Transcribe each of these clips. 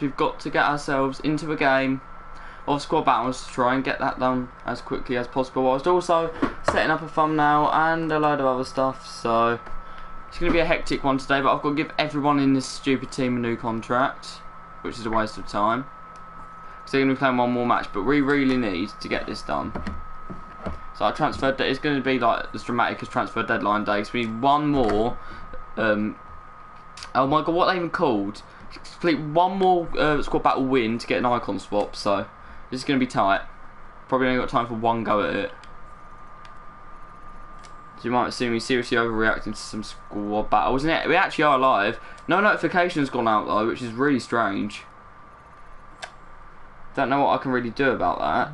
We've got to get ourselves into a game of squad battles to try and get that done as quickly as possible, whilst also setting up a thumbnail and a load of other stuff. So it's going to be a hectic one today, but I've got to give everyone in this stupid team a new contract, which is a waste of time. So they're going to be playing one more match, but we really need to get this done. So our transfer day is going to be like as dramatic as transfer deadline day. So we need one more. Oh my god, what are they even called? Complete one more squad battle win to get an icon swap. So this is going to be tight. Probably only got time for one go at it. So you might assume me seriously overreacting to some squad battles, isn't it? We actually are live. No notifications gone out though, which is really strange. Don't know what I can really do about that.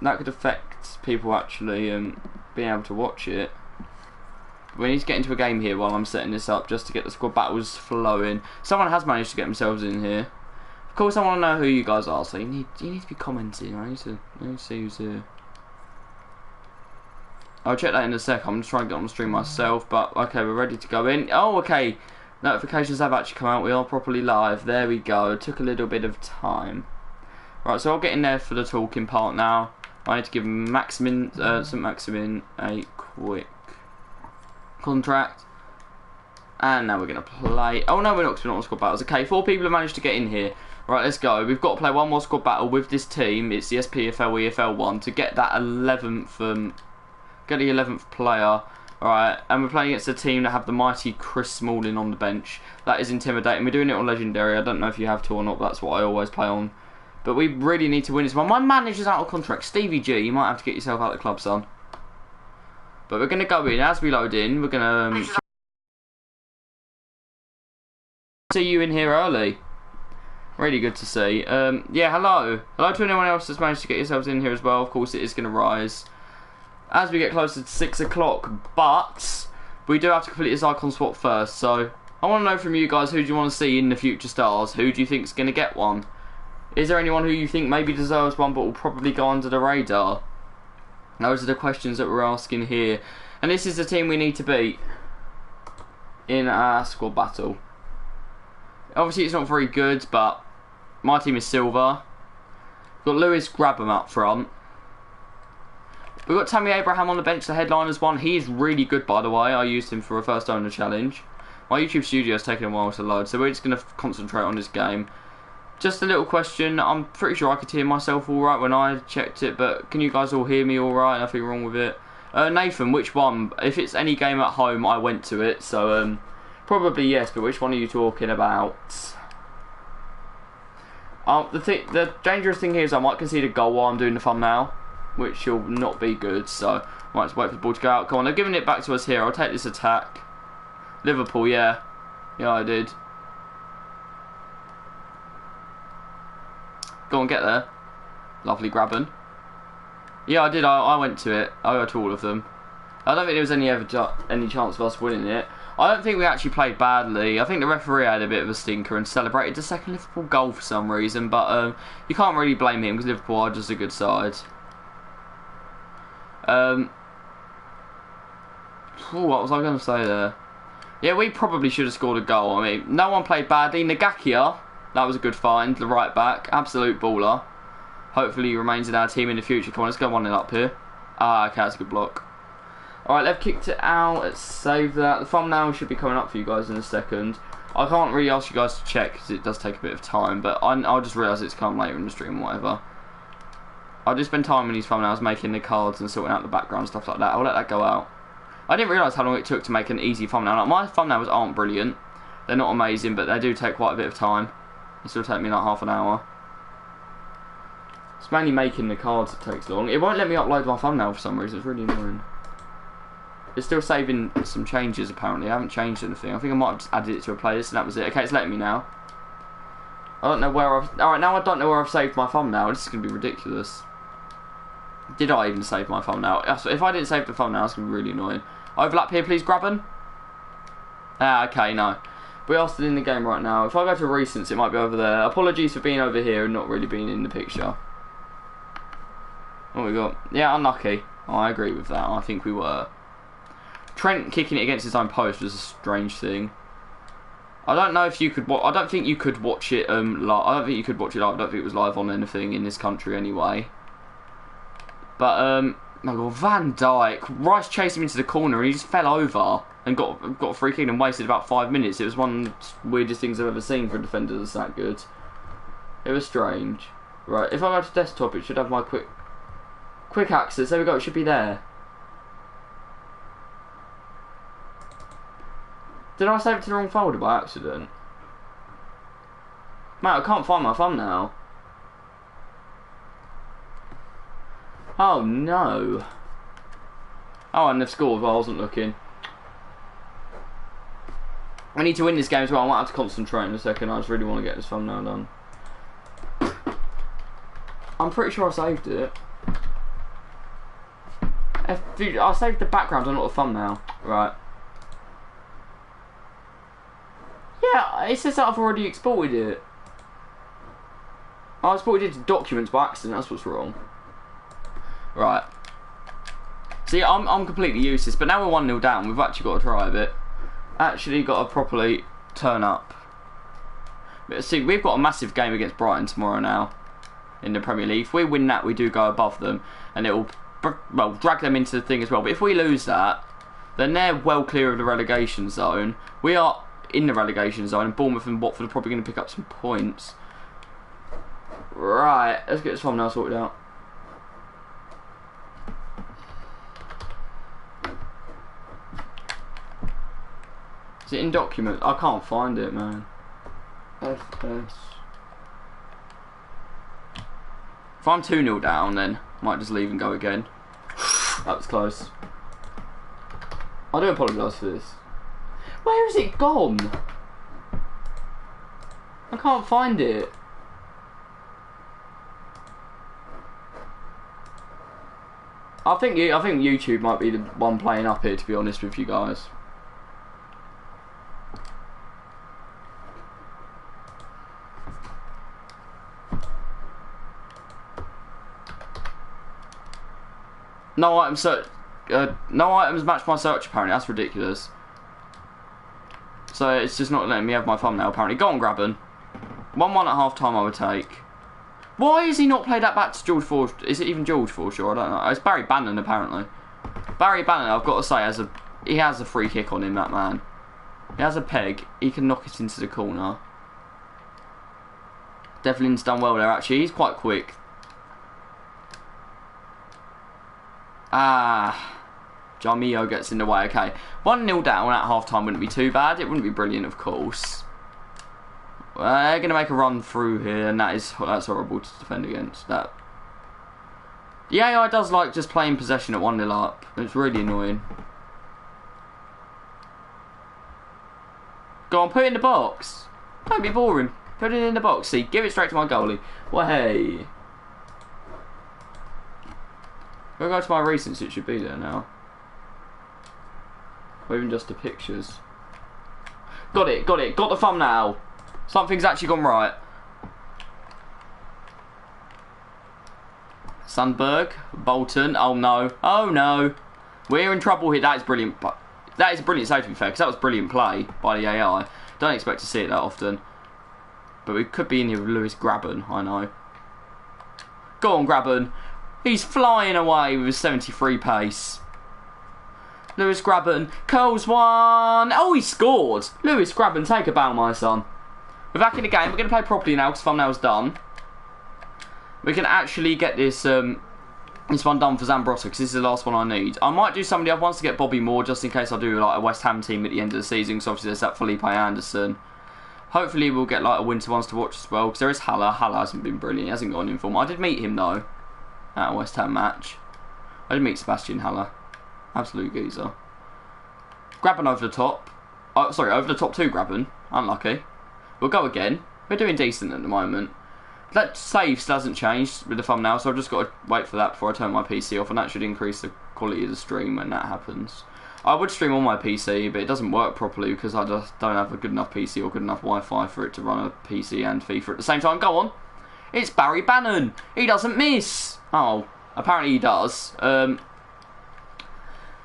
That could affect people actually being able to watch it. We need to get into a game here while I'm setting this up, just to get the squad battles flowing. Someone has managed to get themselves in here. Of course, I want to know who you guys are, so you need to be commenting. I need to see who's here. I'll check that in a sec. I'm just trying to get on the stream myself, but okay, we're ready to go in. Oh, okay. Notifications have actually come out. We are properly live. There we go. It took a little bit of time. Right, so I'll get in there for the talking part now. I need to give Maximin a quick contract. And now we're going to play. Oh no, we're not, because we're not on squad battles. Okay, 4 people have managed to get in here. Right, let's go. We've got to play one more squad battle with this team. It's the SPFL EFL one to get that 11th, get the 11th player. Alright, and we're playing against a team that have the mighty Chris Smalling on the bench. That is intimidating. We're doing it on Legendary. I don't know if you have to or not, but that's what I always play on. But we really need to win this one. My manager's out of contract. Stevie G, you might have to get yourself out of the club, son. But we're going to go in. As we load in, we're going to see you in here early. Really good to see. Yeah, hello. Hello to anyone else that's managed to get yourselves in here as well. Of course, it is going to rise as we get closer to 6 o'clock. But we do have to complete this icon swap first. So I want to know from you guys, who do you want to see in the future stars? Who do you think is going to get one? Is there anyone who you think maybe deserves one but will probably go under the radar? Those are the questions that we're asking here. And this is the team we need to beat in our squad battle. Obviously it's not very good, but my team is silver. We've got Lewis Grabham up front. We've got Tammy Abraham on the bench, the headliners one. He is really good, by the way. I used him for a first owner challenge. My YouTube studio has taken a while to load, so we're just going to concentrate on this game. Just a little question. I'm pretty sure I could hear myself alright when I checked it, but can you guys all hear me alright? Nothing wrong with it. Nathan, which one? If it's any game at home, I went to it, so probably yes, but which one are you talking about? The dangerous thing here is I might concede a goal while I'm doing the thumbnail, which will not be good, so I might just wait for the ball to go out. Come on, they're giving it back to us here. I'll take this attack. Liverpool, yeah. Yeah, I did. Go on, get there. Lovely grabbing. Yeah, I did. I went to it. I went to all of them. I don't think there was any chance of us winning it. I don't think we actually played badly. I think the referee had a bit of a stinker and celebrated the second Liverpool goal for some reason. But you can't really blame him because Liverpool are just a good side. What was I going to say there? Yeah, we probably should have scored a goal. I mean, no one played badly. Nagakia. That was a good find, the right back, absolute baller. Hopefully he remains in our team in the future. Come on, let's go 1-0 up here. Ah, okay, that's a good block. Alright, they've kicked it out, let's save that. The thumbnail should be coming up for you guys in a second. I can't really ask you guys to check because it does take a bit of time, but I'll just realise it's come later in the stream or whatever. I'll just spend time in these thumbnails making the cards and sorting out the background and stuff like that. I'll let that go out. I didn't realise how long it took to make an easy thumbnail. Like, my thumbnails aren't brilliant. They're not amazing, but they do take quite a bit of time. It still take me like half an hour. It's mainly making the cards that takes long. It won't let me upload my thumbnail for some reason. It's really annoying. It's still saving some changes apparently. I haven't changed anything. I think I might have just added it to a playlist and that was it. Okay, it's letting me now. I don't know where I've... Alright, now I don't know where I've saved my thumbnail. This is going to be ridiculous. Did I even save my thumbnail? If I didn't save the thumbnail, it's going to be really annoying. Overlap here, please, Grabban. Ah, okay, no. We are still in the game right now. If I go to recents, it might be over there. Apologies for being over here and not really being in the picture. What we got? Yeah, unlucky. Oh, I agree with that. I think we were. Trent kicking it against his own post was a strange thing. I don't know if you could. I don't think you could watch it. Live. I don't think you could watch it live. I don't think it was live on anything in this country anyway. But oh God, Van Dijk, Rice chased him into the corner and he just fell over and got a free kick and wasted about 5 minutes. It was one of the weirdest things I've ever seen for a defender that's that good. It was strange. Right, if I go to desktop, it should have my quick access. There we go. It should be there. Did I save it to the wrong folder by accident? Mate, I can't find my thumbnail. Oh no. Oh, and they've scored while I wasn't looking. I need to win this game as well. I might have to concentrate in a second. I just really want to get this thumbnail done. I'm pretty sure I saved it. I saved the background and not the thumbnail. Right. Yeah, it says that I've already exported it. I exported it to documents by accident, that's what's wrong. Right. See, I'm completely useless, but now we're 1-0 down, we've actually got to try a bit. Actually got to properly turn up. But see, we've got a massive game against Brighton tomorrow now in the Premier League. If we win that, we do go above them, and it will, well, drag them into the thing as well. But if we lose that, then they're well clear of the relegation zone. We are in the relegation zone, and Bournemouth and Watford are probably going to pick up some points. Right, let's get this thumbnail sorted out. Is it in documents? I can't find it, man. FS. If I'm 2-0 down, then I might just leave and go again. That was close. I do apologise for this. Where is it gone? I can't find it. I think YouTube might be the one playing up here, to be honest with you guys. No items search. No items match my search. Apparently, that's ridiculous. So it's just not letting me have my thumbnail. Apparently, go on, Graben. 1-1 at half time. I would take. Why has he not played that back to George Forshaw? Is it even George Forshaw? I don't know. It's Barry Bannon apparently. Barry Bannon, I've got to say, he has a free kick on him. That man. He has a peg. He can knock it into the corner. Devlin's done well there. Actually, he's quite quick. Jarmio gets in the way. Okay, 1-0 down at half time wouldn't be too bad. It wouldn't be brilliant, of course. They're going to make a run through here, and that's horrible to defend against. That the AI does like just playing possession at 1-0 up. It's really annoying. Go on, put it in the box. Don't be boring. Put it in the box. See, give it straight to my goalie. Well, hey. If I go to my recents, it should be there now. Or even just the pictures. Got it. Got the thumbnail. Something's actually gone right. Sundberg, Bolton. Oh no. Oh no. We're in trouble here. That is brilliant. That is a brilliant save, to be fair, because that was brilliant play by the AI. Don't expect to see it that often. But we could be in here with Lewis Graben, I know. Go on, Graben. He's flying away with his 73 pace. Lewis Graben curls one. Oh, he scored. Lewis Graben, take a bow, my son. We're back in the game. We're going to play properly now because thumbnail's done. We can actually get this this one done for Zambrotta because this is the last one I need. I might do some of the other ones to get Bobby Moore just in case I do like a West Ham team at the end of the season because obviously there's that Felipe Anderson. Hopefully we'll get like a winter ones to watch as well because there is Haller. Haller hasn't been brilliant. He hasn't got an inform. I did meet him though at a West Ham match. I did meet Sebastian Haller. Absolute geezer. Graben over the top. Oh, sorry, over the top two Graben. Unlucky. We'll go again. We're doing decent at the moment. That save still hasn't changed with the thumbnail, so I've just got to wait for that before I turn my PC off, and that should increase the quality of the stream when that happens. I would stream on my PC, but it doesn't work properly because I just don't have a good enough PC or good enough Wi-Fi for it to run a PC and FIFA at the same time. Go on. It's Barry Bannon. He doesn't miss. Oh, apparently he does.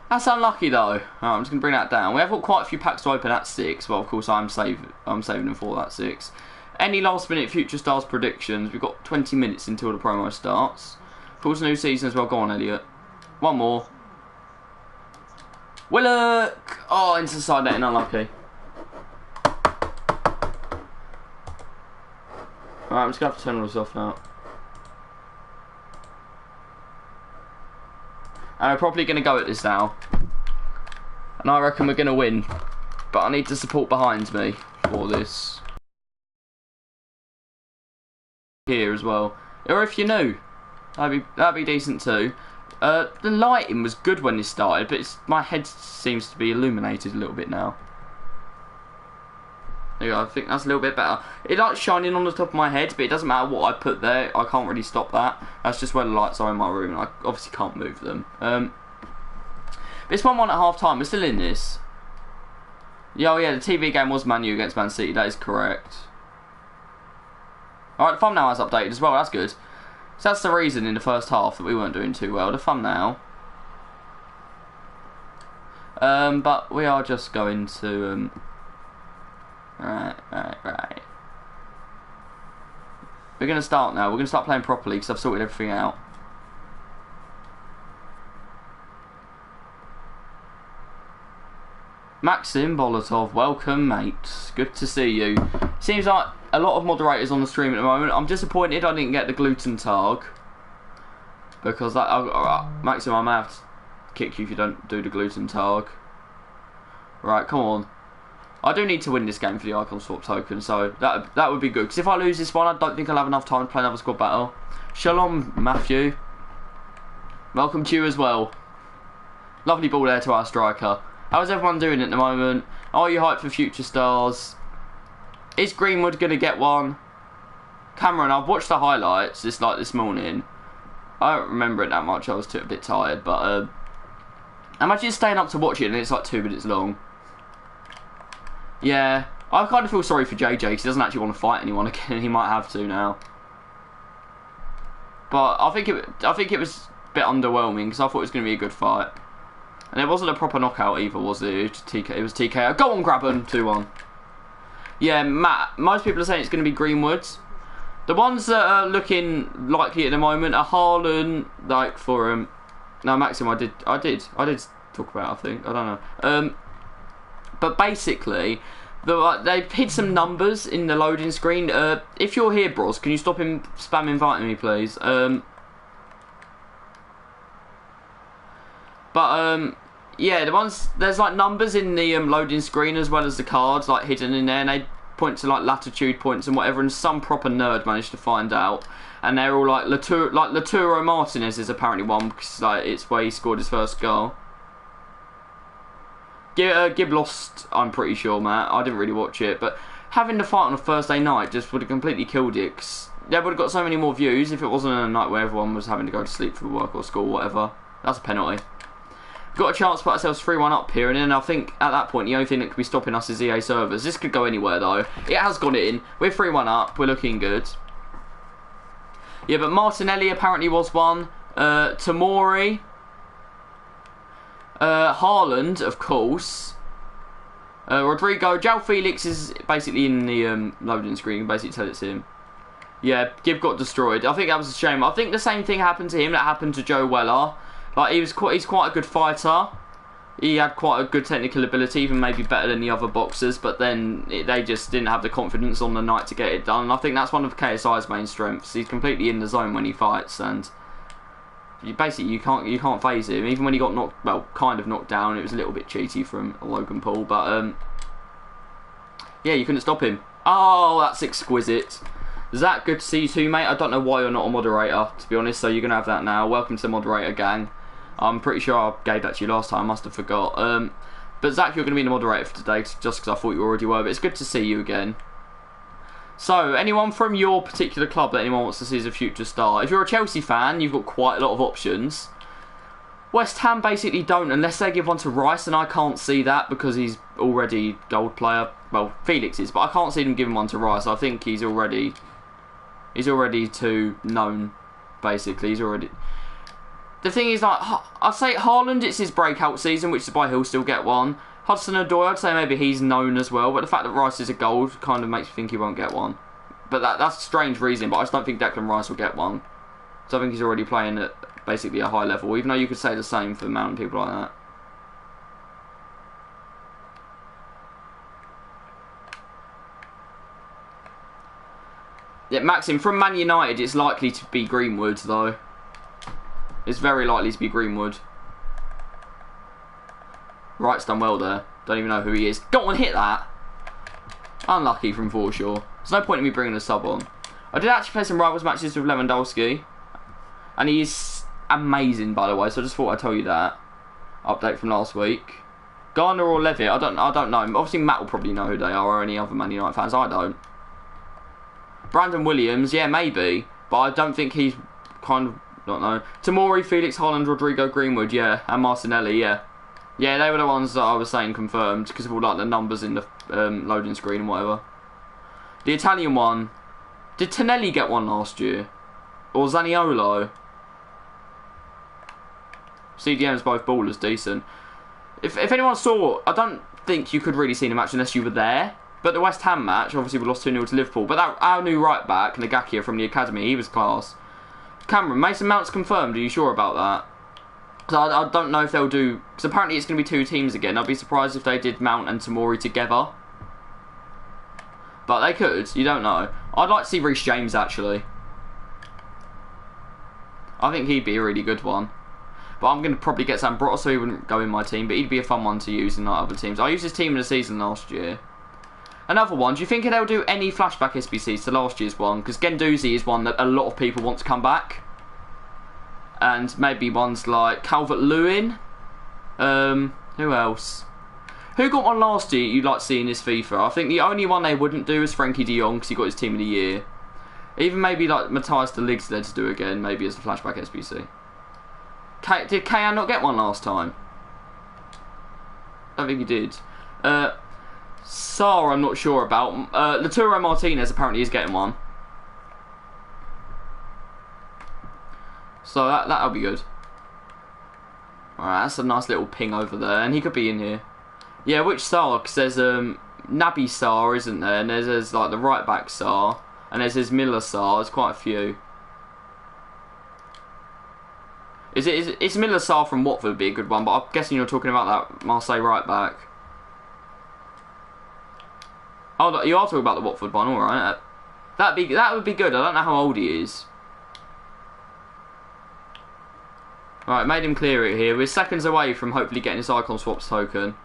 That's unlucky though. Right, I'm just going to bring that down. We have got quite a few packs to open at 6. Well, of course, I'm saving them for that 6. Any last minute Future Stars predictions? We've got 20 minutes until the promo starts. Of course, new season as well. Go on, Elliot. One more. Willock! Oh, into the side netting, unlucky. Alright, I'm just going to have to turn all this off now. And we're probably going to go at this now. And I reckon we're going to win. But I need the support behind me for this. Here as well. Or if you're new, that'd be decent too. The lighting was good when this started, but my head seems to be illuminated a little bit now. There you go, I think that's a little bit better. It likes shining on the top of my head, but it doesn't matter what I put there. I can't really stop that. That's just where the lights are in my room. I obviously can't move them. But it's 1-1 at half time. We're still in this. Yeah, oh yeah, the TV game was Man U against Man City. That is correct. Alright, the thumbnail has updated as well. That's good. So that's the reason in the first half that we weren't doing too well. The thumbnail. But we are just going to... Right. We're going to start now. We're going to start playing properly because I've sorted everything out. Maxim Bolotov, welcome mate. Good to see you. Seems like a lot of moderators on the stream at the moment. I'm disappointed I didn't get the gluten tag. Because that... Maxim, I may have to kick you if you don't do the gluten tag. Right, come on. I do need to win this game for the icon swap token, so that would be good. Because if I lose this one, I don't think I'll have enough time to play another squad battle. Shalom, Matthew. Welcome to you as well. Lovely ball there to our striker. How's everyone doing at the moment? Are you hyped for Future Stars? Is Greenwood going to get one? Cameron, I've watched the highlights this morning. I don't remember it that much. I was a bit tired, but imagine staying up to watch it and it's like 2 minutes long. Yeah, I kind of feel sorry for JJ because he doesn't actually want to fight anyone again. He might have to now. But I think it was a bit underwhelming because I thought it was going to be a good fight. And it wasn't a proper knockout either, was it? It was TKO. Go on, grab him. 2-1. Yeah, Matt, most people are saying it's going to be Greenwoods. The ones that are looking likely at the moment are Haaland, like for no, Maxim, I did talk about, I think. I don't know. But basically, they've hid some numbers in the loading screen. If you're here, Bros, can you stop him spam inviting me, please? Yeah, the ones, there's like numbers in the loading screen as well as the cards like hidden in there, and they point to like latitude points and whatever, and some proper nerd managed to find out, and they're all like Lautaro Martinez is apparently one because like it's where he scored his first goal. Gib lost, I'm pretty sure, Matt. I didn't really watch it, but having the fight on a Thursday night just would have completely killed it. Cause they would have got so many more views if it wasn't a night where everyone was having to go to sleep for work or school or whatever. That's a penalty. Got a chance to put ourselves 3-1 up here, and then I think at that point the only thing that could be stopping us is EA servers. This could go anywhere though. It has gone in. We're 3-1 up. We're looking good. Yeah, but Martinelli apparently was one. Tamori. Haaland, of course. Rodrigo. João Felix is basically in the loading screen. You can basically tell it's him. Yeah, Gibb got destroyed. I think that was a shame. I think the same thing happened to him that happened to Joe Weller. Like he's quite a good fighter. He had quite a good technical ability, even maybe better than the other boxers. But then they just didn't have the confidence on the night to get it done. And I think that's one of KSI's main strengths. He's completely in the zone when he fights, and you can't phase him. Even when he got knocked, well, kind of knocked down, it was a little bit cheaty from Logan Paul. But yeah, you couldn't stop him. Oh, that's exquisite. Zach, good to see you too, mate. I don't know why you're not a moderator, to be honest, so you're going to have that now. Welcome to the moderator gang. I'm pretty sure I gave that to you last time. I must have forgot. But Zach, you're going to be the moderator for today, just because I thought you already were. But it's good to see you again. So, anyone from your particular club that anyone wants to see as a future star? If you're a Chelsea fan, you've got quite a lot of options. West Ham basically don't, unless they give one to Rice, and I can't see that because he's already gold player. Well, Felix is, but I can't see them giving one to Rice. I think he's already too known, basically. He's already... the thing is, like, I'd say Haaland, it's his breakout season, which is why he'll still get one. Hudson-Odoi, I'd say maybe he's known as well, but the fact that Rice is a gold kind of makes me think he won't get one. But that's a strange reason, but I just don't think Declan Rice will get one. So I think he's already playing at basically a high level, even though you could say the same for Mount and people like that. Yeah, Maxim, from Man United, it's likely to be Greenwood, though. It's very likely to be Greenwood. Wright's done well there. Don't even know who he is. Go on, hit that! Unlucky from Forshaw. There's no point in me bringing a sub on. I did actually play some rivals matches with Lewandowski. And he's amazing, by the way, so I just thought I'd tell you that. Update from last week. Garner or Levitt, I don't know. Obviously, Matt will probably know who they are, or any other Man United fans. I don't. Brandon Williams, yeah, maybe. But I don't think he's kind of, don't know. Tomori, Felix, Haaland, Rodrigo, Greenwood, yeah. And Martinelli, yeah. Yeah, they were the ones that I was saying confirmed because of all like the numbers in the loading screen and whatever. The Italian one. Did Tonelli get one last year? Or Zaniolo? CDM's both ballers, decent. If anyone saw, I don't think you could really see the match unless you were there. But the West Ham match, obviously we lost 2-0 to Liverpool. But our new right back, Nagakia from the academy, he was class. Cameron, Mason Mount's confirmed. Are you sure about that? Because I don't know if they'll do... Because apparently it's going to be 2 teams again. I'd be surprised if they did Mount and Tomori together. But they could. You don't know. I'd like to see Reece James, actually. I think he'd be a really good one. But I'm going to probably get Zambrotta so he wouldn't go in my team. But he'd be a fun one to use in like other teams. I used his team in the season last year. Another one, do you think they'll do any flashback SBCs to last year's one? Because Guendouzi is one that a lot of people want to come back. And maybe ones like Calvert-Lewin. Who else? Who got one last year you'd like to see in this FIFA? I think the only one they wouldn't do is Frankie de Jong because he got his team of the year. Even maybe like Matthias de Lig's there to do again, maybe as a flashback SBC. Did Kayan not get one last time? I don't think he did. Sarr, I'm not sure about. Lautaro Martinez apparently is getting one. So that'll be good. Alright, that's a nice little ping over there. And he could be in here. Yeah, which Sarr? Because there's Naby Sarr, isn't there? And there's like the right back Sarr. And there's Miller Sarr. There's quite a few. It's Miller Sarr from Watford would be a good one. But I'm guessing you're talking about that Marseille right back. Oh, you are talking about the Watford one, alright. That would be good. I don't know how old he is. Right, made him clear it here. We're seconds away from hopefully getting this Icon Swaps token.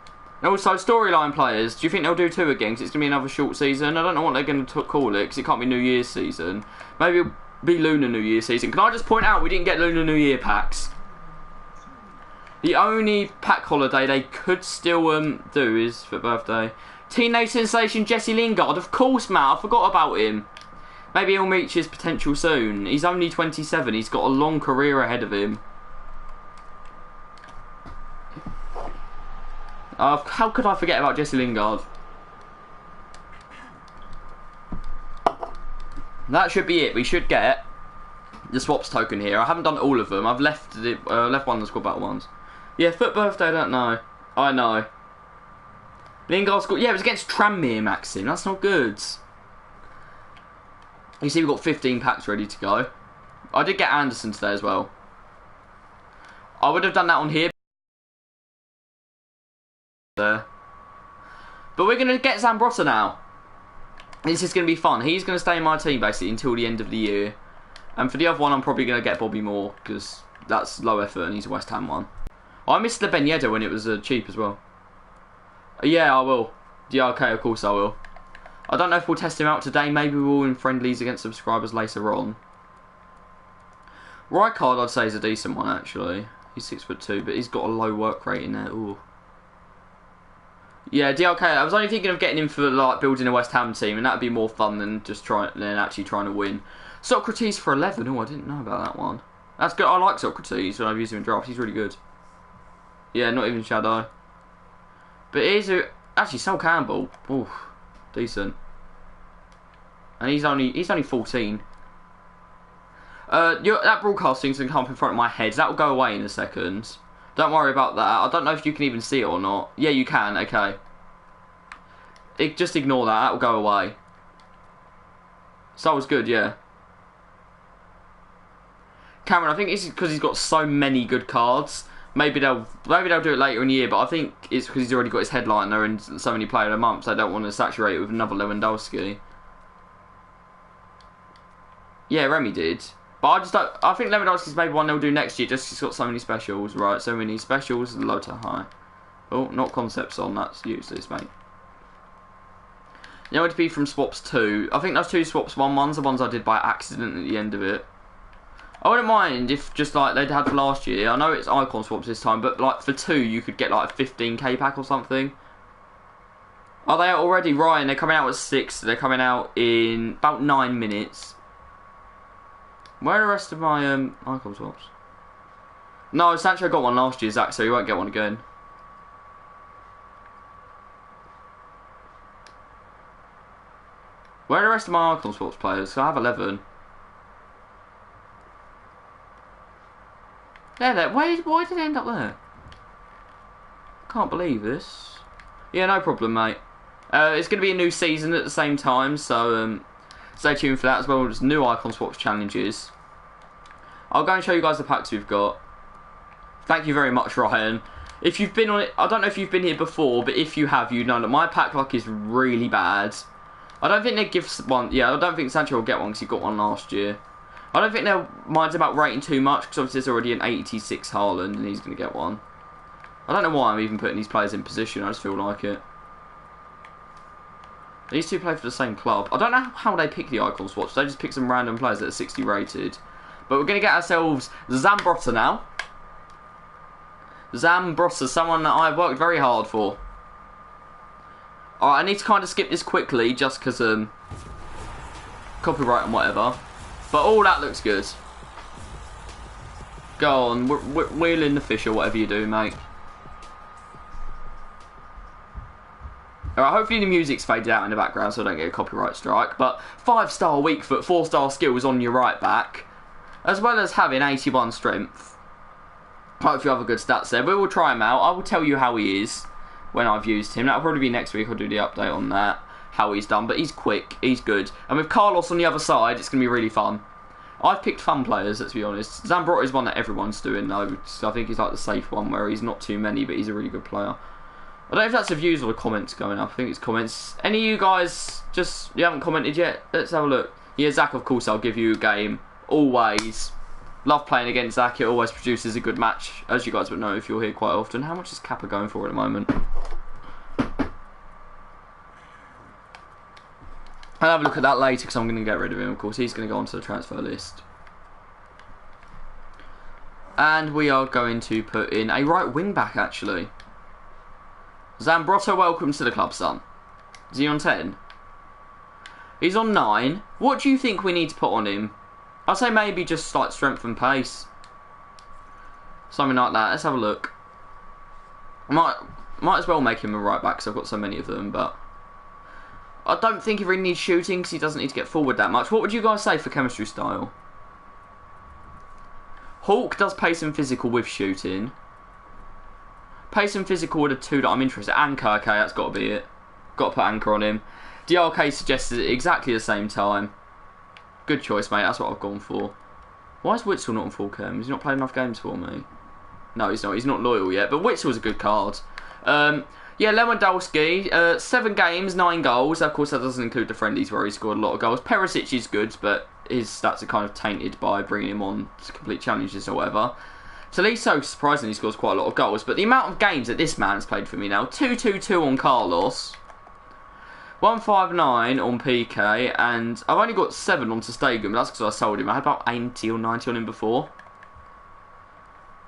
And also, storyline players, do you think they'll do 2 again? Because it's going to be another short season. I don't know what they're going to call it, because it can't be New Year's season. Maybe it'll be Lunar New Year season. Can I just point out we didn't get Lunar New Year packs? The only pack holiday they could still do is for birthday. Teenage sensation Jesse Lingard, of course, Matt. I forgot about him. Maybe he'll reach his potential soon. He's only 27. He's got a long career ahead of him. How could I forget about Jesse Lingard? That should be it. We should get the swaps token here. I haven't done all of them. I've left left one of the squad battle ones. Yeah, foot birthday. I don't know. I know. Lingard scored. Yeah, it was against Tranmere, Maxim. That's not good. You see, we've got 15 packs ready to go. I did get Anderson today as well. I would have done that on here. There. But we're going to get Zambrotta now. This is going to be fun. He's going to stay in my team basically until the end of the year. And for the other one, I'm probably going to get Bobby Moore because that's low effort and he's a West Ham one. I missed the Ben Yedder when it was cheap as well. Yeah, I will. Yeah, okay, of course I will. I don't know if we'll test him out today. Maybe we'll in friendlies against subscribers later on. Rijkaard, I'd say, is a decent one, actually. He's 6'2", but he's got a low work rate in there. Ooh. Yeah, DLK, I was only thinking of getting him for like building a West Ham team, and that'd be more fun than just actually trying to win. Socrates for 11. Oh, I didn't know about that one. That's good. I like Socrates when I've used him in drafts. He's really good. Yeah, not even Shadow. But here's actually Sol Campbell. Ooh, decent. And he's only 14. That broadcasting's going to come up in front of my head. That will go away in a second. Don't worry about that. I don't know if you can even see it or not. Yeah, you can. Okay. Just ignore that. That will go away. So that was good, yeah. Cameron, I think it's because he's got so many good cards. Maybe they'll do it later in the year, but I think it's because he's already got his headliner and so many player of the month, so I don't want to saturate it with another Lewandowski. Yeah, Remy did. But I just don't... I think Lewandowski's maybe one they'll do next year, just 'cause he's got so many specials. Right, so many specials, low to high. Oh, not concepts on, that's useless, mate. You know, it'd be from swaps 2. I think those 2 swaps 1-1s, the ones I did by accident at the end of it. I wouldn't mind if just like they'd had for last year. I know it's icon swaps this time, but like for 2 you could get like a 15k pack or something. Are they out already? Ryan, they're coming out at 6. They're coming out in about 9 minutes. Where are the rest of my icon swaps? No, Sancho got one last year, Zach, so he won't get one again. Where are the rest of my icon swaps players? So I have 11. There. Why did it end up there? Can't believe this. Yeah, no problem, mate. It's going to be a new season at the same time, so stay tuned for that as well as new icon swaps challenges. I'll go and show you guys the packs we've got. Thank you very much, Ryan. If you've been on it, I don't know if you've been here before, but if you have, you know that my pack luck is really bad. I don't think they give one. Yeah, I don't think Sancho will get one because he got one last year. I don't think they'll mind about rating too much because obviously there's already an 86 Haaland and he's going to get one. I don't know why I'm even putting these players in position, I just feel like it. These two play for the same club. I don't know how they pick the icon swaps, they just pick some random players that are 60 rated. But we're going to get ourselves Zambrotta now. Zambrotta, someone that I've worked very hard for. Alright, I need to kind of skip this quickly just because copyright and whatever. But all that looks good. Go on, wheel in the fish or whatever you do, mate. Alright, hopefully the music's faded out in the background so I don't get a copyright strike. But 5-star weak foot, 4-star skills on your right back. As well as having 81 strength. Quite a few other good stats there. We will try him out. I will tell you how he is when I've used him. That'll probably be next week. I'll do the update on that. How he's done, but he's quick, he's good. And with Carlos on the other side, it's going to be really fun. I've picked fun players, let's be honest. Zambrotta is one that everyone's doing though, so I think he's like the safe one where he's not too many, but he's a really good player. I don't know if that's the views or the comments going up. I think it's comments. Any of you guys, you haven't commented yet? Let's have a look. Yeah, Zach, of course, I'll give you a game. Always. Love playing against Zach, it always produces a good match, as you guys would know if you're here quite often. How much is Kappa going for at the moment? I'll have a look at that later because I'm going to get rid of him, of course. He's going to go onto the transfer list. And we are going to put in a right wing back, actually. Zambrotta, welcome to the club, son. Is he on 10? He's on 9. What do you think we need to put on him? I'd say maybe just like strength and pace. Something like that. Let's have a look. I might as well make him a right back because I've got so many of them, but I don't think he really needs shooting because he doesn't need to get forward that much. What would you guys say for chemistry style? Hawk does pace and physical with shooting. Pace and physical with a 2 that I'm interested in. Anchor, okay, that's got to be it. Got to put Anchor on him. DRK suggested it exactly the same time. Good choice, mate. That's what I've gone for. Why is Witzel not on full chem? He's not played enough games for me. No, he's not. He's not loyal yet. But Witzel's a good card. Yeah, Lewandowski. 7 games, 9 goals. Of course, that doesn't include the friendlies where he scored a lot of goals. Perisic is good, but his stats are kind of tainted by bringing him on to complete challenges or whatever. Tolisso surprisingly scores quite a lot of goals. But the amount of games that this man's played for me now. 2-2-2 on Carlos. 159 on PK, and I've only got 7 on Stegen, but that's because I sold him. I had about 80 or 90 on him before.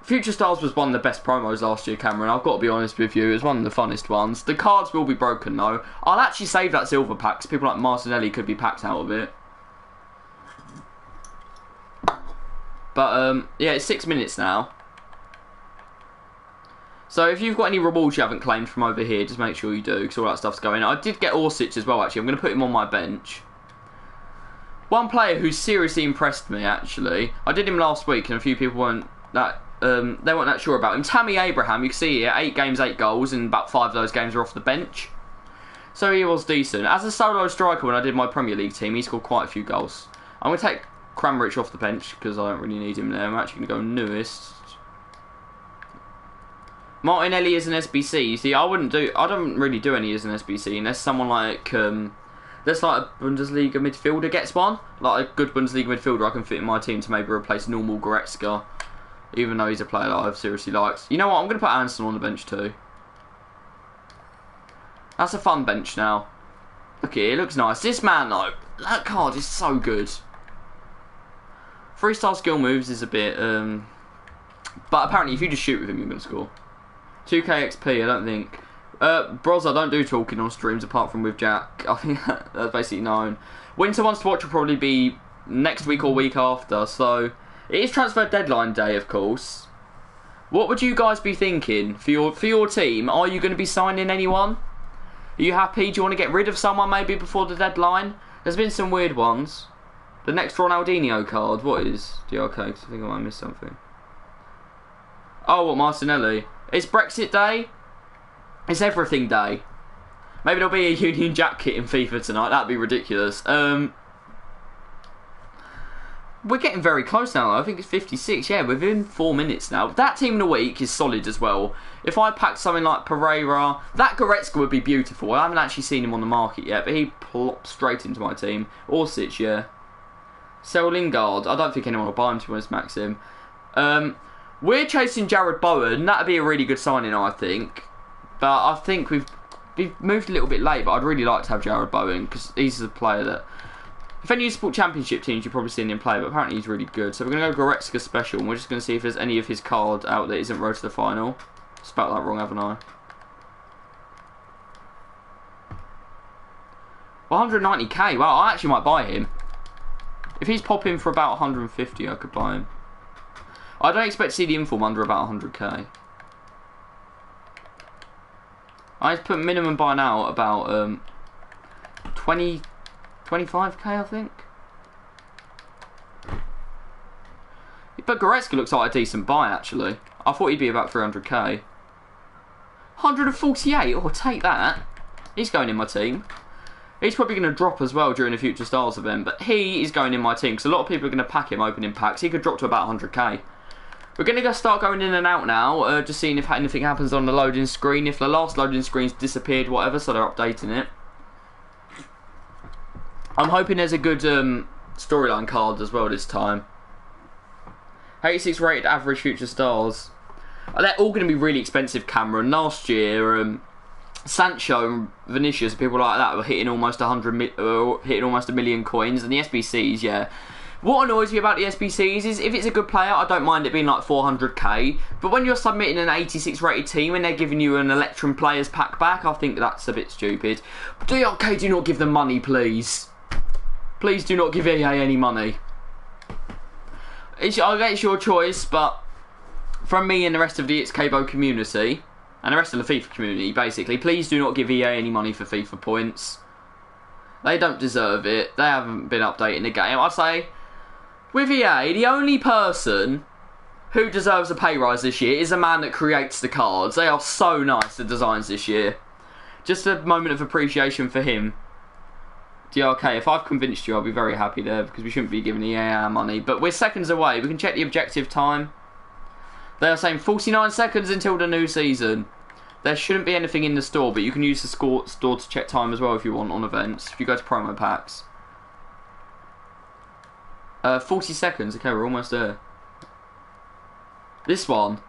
Future Stars was one of the best promos last year, Cameron. I've got to be honest with you, it was one of the funnest ones. The cards will be broken though. I'll actually save that silver pack, because people like Martinelli could be packed out of it. But yeah, it's 6 minutes now. So if you've got any rewards you haven't claimed from over here, just make sure you do, because all that stuff's going. I did get Orsic as well, actually. I'm going to put him on my bench. One player who seriously impressed me, actually. I did him last week, and a few people weren't that they weren't that sure about him. Tammy Abraham, you can see here, 8 games, 8 goals, and about 5 of those games were off the bench. So he was decent. As a solo striker, when I did my Premier League team, he scored quite a few goals. I'm going to take Cramrich off the bench because I don't really need him there. I'm actually going to go newest. Martinelli is an SBC. You see, I don't really do any as an SBC unless someone like there's like a Bundesliga midfielder gets one. Like a good Bundesliga midfielder I can fit in my team to maybe replace normal Goretzka. Even though he's a player that I've seriously liked. You know what, I'm going to put Anderson on the bench too. That's a fun bench now. Look at it, it looks nice. This man though, that card is so good. 3-star skill moves is a bit but apparently if you just shoot with him you're going to score. 2k XP, I don't think. Bros, I don't do talking on streams apart from with Jack. I think that's basically known. Winter Wants to Watch will probably be next week or week after, so it is transfer deadline day, of course. What would you guys be thinking for your team? Are you going to be signing anyone? Are you happy? Do you want to get rid of someone maybe before the deadline? There's been some weird ones. The next Ronaldinho card, what is? Okay, because I think I might miss something. Oh, what, Martinelli? It's Brexit Day. It's everything day. Maybe there'll be a Union Jack kit in FIFA tonight. That'd be ridiculous. We're getting very close now, though. I think it's 56. Yeah, within 4 minutes now. That team in the week is solid as well. If I packed something like Pereira, that Goretzka would be beautiful. I haven't actually seen him on the market yet, but he plopped straight into my team. Orsic, yeah. Sell Lingard. I don't think anyone will buy him, to be honest, Maxim. We're chasing Jared Bowen. That'd be a really good signing, I think. But I think we've moved a little bit late, but I'd really like to have Jared Bowen because he's a player that... If any of you support Championship teams, you've probably seen him play, but apparently he's really good. So we're going to go Goretzka special, and we're just going to see if there's any of his card out that isn't road to the final. Spelled that wrong, haven't I? 190k. Well, I actually might buy him. If he's popping for about 150, I could buy him. I don't expect to see the inform under about 100k. I put minimum buy now about 25k, I think. But Goretzka looks like a decent buy, actually. I thought he'd be about 300k. 148, oh, take that. He's going in my team. He's probably going to drop as well during the Future Stars event, but he is going in my team because a lot of people are going to pack him opening packs. He could drop to about 100k. We're going to start going in and out now, just seeing if anything happens on the loading screen. If the last loading screen's disappeared, whatever, so they're updating it. I'm hoping there's a good storyline card as well this time. 86 rated average Future Stars. They're all going to be really expensive, Cameron. Last year, Sancho and Vinicius, people like that, were hitting almost 1 million coins, and the SBCs, yeah. What annoys me about the SBCs is if it's a good player, I don't mind it being like 400k. But when you're submitting an 86 rated team and they're giving you an Electrum Players pack back, I think that's a bit stupid. DRK, do not give them money, please. Please do not give EA any money. It's your choice, but from me and the rest of the It's Cabo community, and the rest of the FIFA community, basically, please do not give EA any money for FIFA points. They don't deserve it. They haven't been updating the game. I'd say, with EA, the only person who deserves a pay rise this year is a man that creates the cards. They are so nice, the designs this year. Just a moment of appreciation for him. DRK, if I've convinced you, I'll be very happy there, because we shouldn't be giving EA our money. But we're seconds away. We can check the objective time. They are saying 49 seconds until the new season. There shouldn't be anything in the store, but you can use the store to check time as well if you want on events, if you go to promo packs. 40 seconds, okay, we're almost there. This one.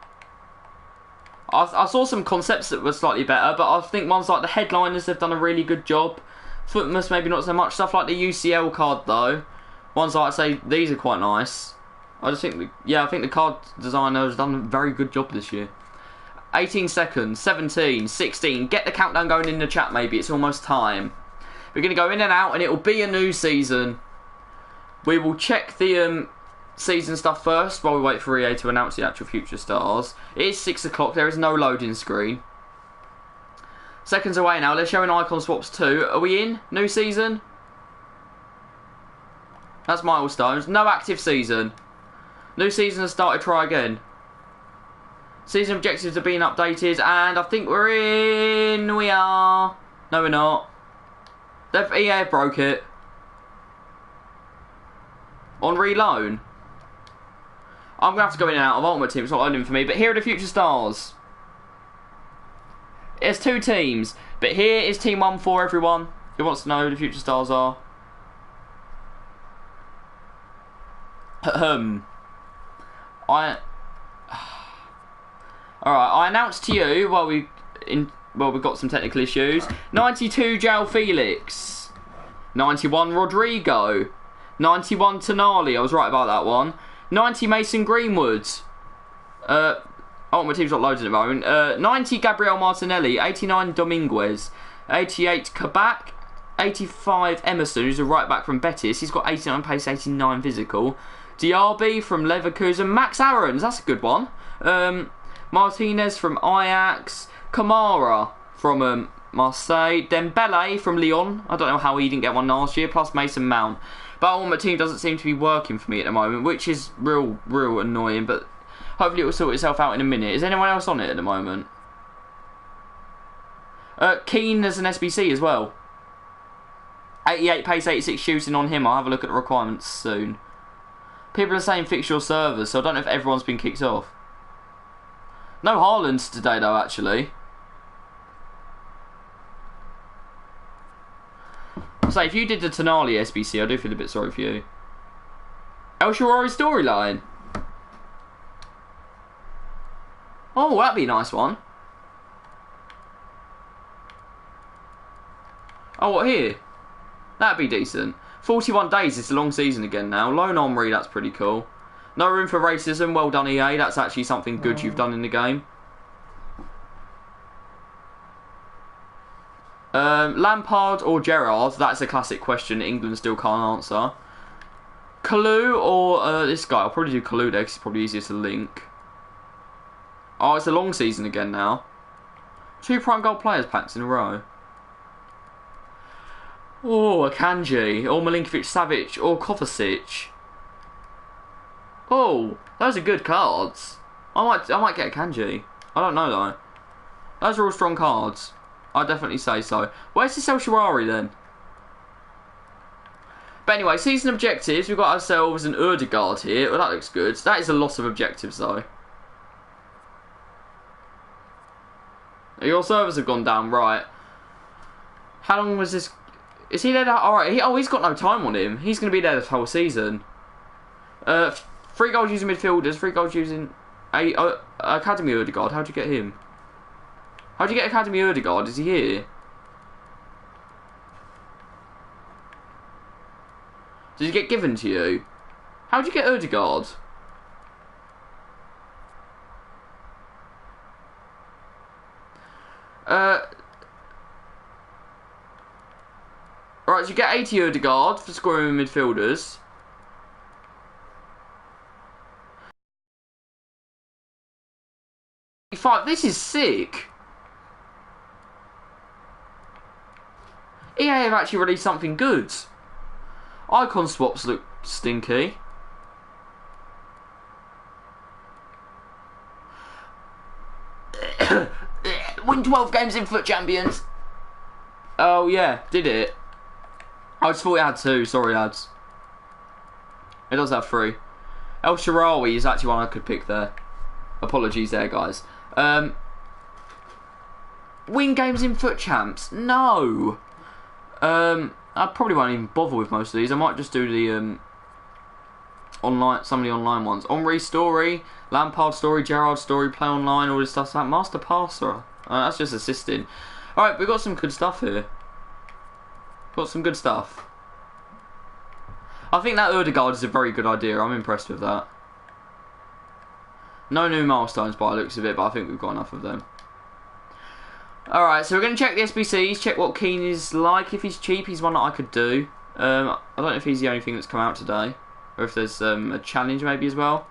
I saw some concepts that were slightly better, but I think ones like the headliners have done a really good job. Footmas maybe not so much. Stuff like the UCL card though. Ones like I say, these are quite nice. I just think, I think the card designer has done a very good job this year. 18 seconds, 17, 16. Get the countdown going in the chat, maybe. It's almost time. We're going to go in and out, and it will be a new season. We will check the season stuff first while we wait for EA to announce the actual Future Stars. It is 6 o'clock. There is no loading screen. Seconds away now. They're showing icon swaps too. Are we in? New season? That's milestones. No active season. New season has started, try again. Season objectives have been updated, and I think we're in. We are. No, we're not. EA broke it. On reloan. I'm going to have to go in and out of Ultimate Team. It's not loading for me. But here are the future stars. There's 2 teams. But here is Team 1 for everyone who wants to know who the future stars are. Alright, I announced to you while we've got some technical issues. 92 Jao Felix. 91 Rodrigo. 91 Tonali, I was right about that one. 90 Mason Greenwood. My team's not loaded at the moment. 90 Gabriel Martinelli. 89 Dominguez. 88 Kabak. 85 Emerson, who's a right back from Betis. He's got 89 pace, 89 physical. Diaby from Leverkusen. Max Aarons, that's a good one. Martinez from Ajax. Kamara from Marseille. Dembele from Lyon. I don't know how he didn't get one last year. Plus Mason Mount. But Ultimate Team doesn't seem to be working for me at the moment, which is real annoying. But hopefully it will sort itself out in a minute. Is anyone else on it at the moment? Keane as an SBC as well. 88 pace, 86 shooting on him. I'll have a look at the requirements soon. People are saying fix your servers, so I don't know if everyone's been kicked off. No Haaland today though, actually. So if you did the Tonali SBC, I do feel a bit sorry for you. El Shaarawy storyline. Oh, that'd be a nice one. Oh, what here? That'd be decent. 41 days, it's a long season again now. Lone Omri, that's pretty cool. No room for racism, well done EA. That's actually something good you've done in the game. Lampard or Gerrard? That's a classic question England still can't answer. Kalou or this guy? I'll probably do Kalou there because it's probably easier to link. Oh, it's a long season again now. 2 prime gold players packs in a row. Oh, Akanji or Milinkovic-Savic or Kovacic. Oh, those are good cards. I might get Akanji. I don't know though. Those are all strong cards. I'd definitely say so. Where's this El Shaarawy then? But anyway, season objectives. We've got ourselves an Ødegaard here. Well, that looks good. That is a lot of objectives though. Your servers have gone down, right. How long was this? Is he there? Alright, he's got no time on him. He's going to be there this whole season. 3 goals using midfielders, 3 goals using Academy Ødegaard. How'd you get him? How'd you get Academy Ødegaard? Is he here? Did he get given to you? How'd you get Ødegaard? Alright, so you get 80 Ødegaard for scoring with midfielders. This is sick. EA have actually released something good. Icon swaps look stinky. Win 12 games in Foot Champions. Oh yeah, did it? I just thought it had 2. Sorry lads. It does have 3. El Shaarawy is actually one I could pick there. Apologies there guys. Win games in Foot Champs? No. I probably won't even bother with most of these. I might just do the online, some of the online ones. Omri story, Lampard story, Gerrard story, play online, all this stuff. Like Master Passer. That's just assisting. Alright, we've got some good stuff here. Got some good stuff. I think that Ødegaard is a very good idea. I'm impressed with that. No new milestones by the looks of it, but I think we've got enough of them. Alright, so we're going to check the SBCs, check what Keane is like. If he's cheap, he's one that I could do. I don't know if he's the only thing that's come out today. Or if there's a challenge maybe as well.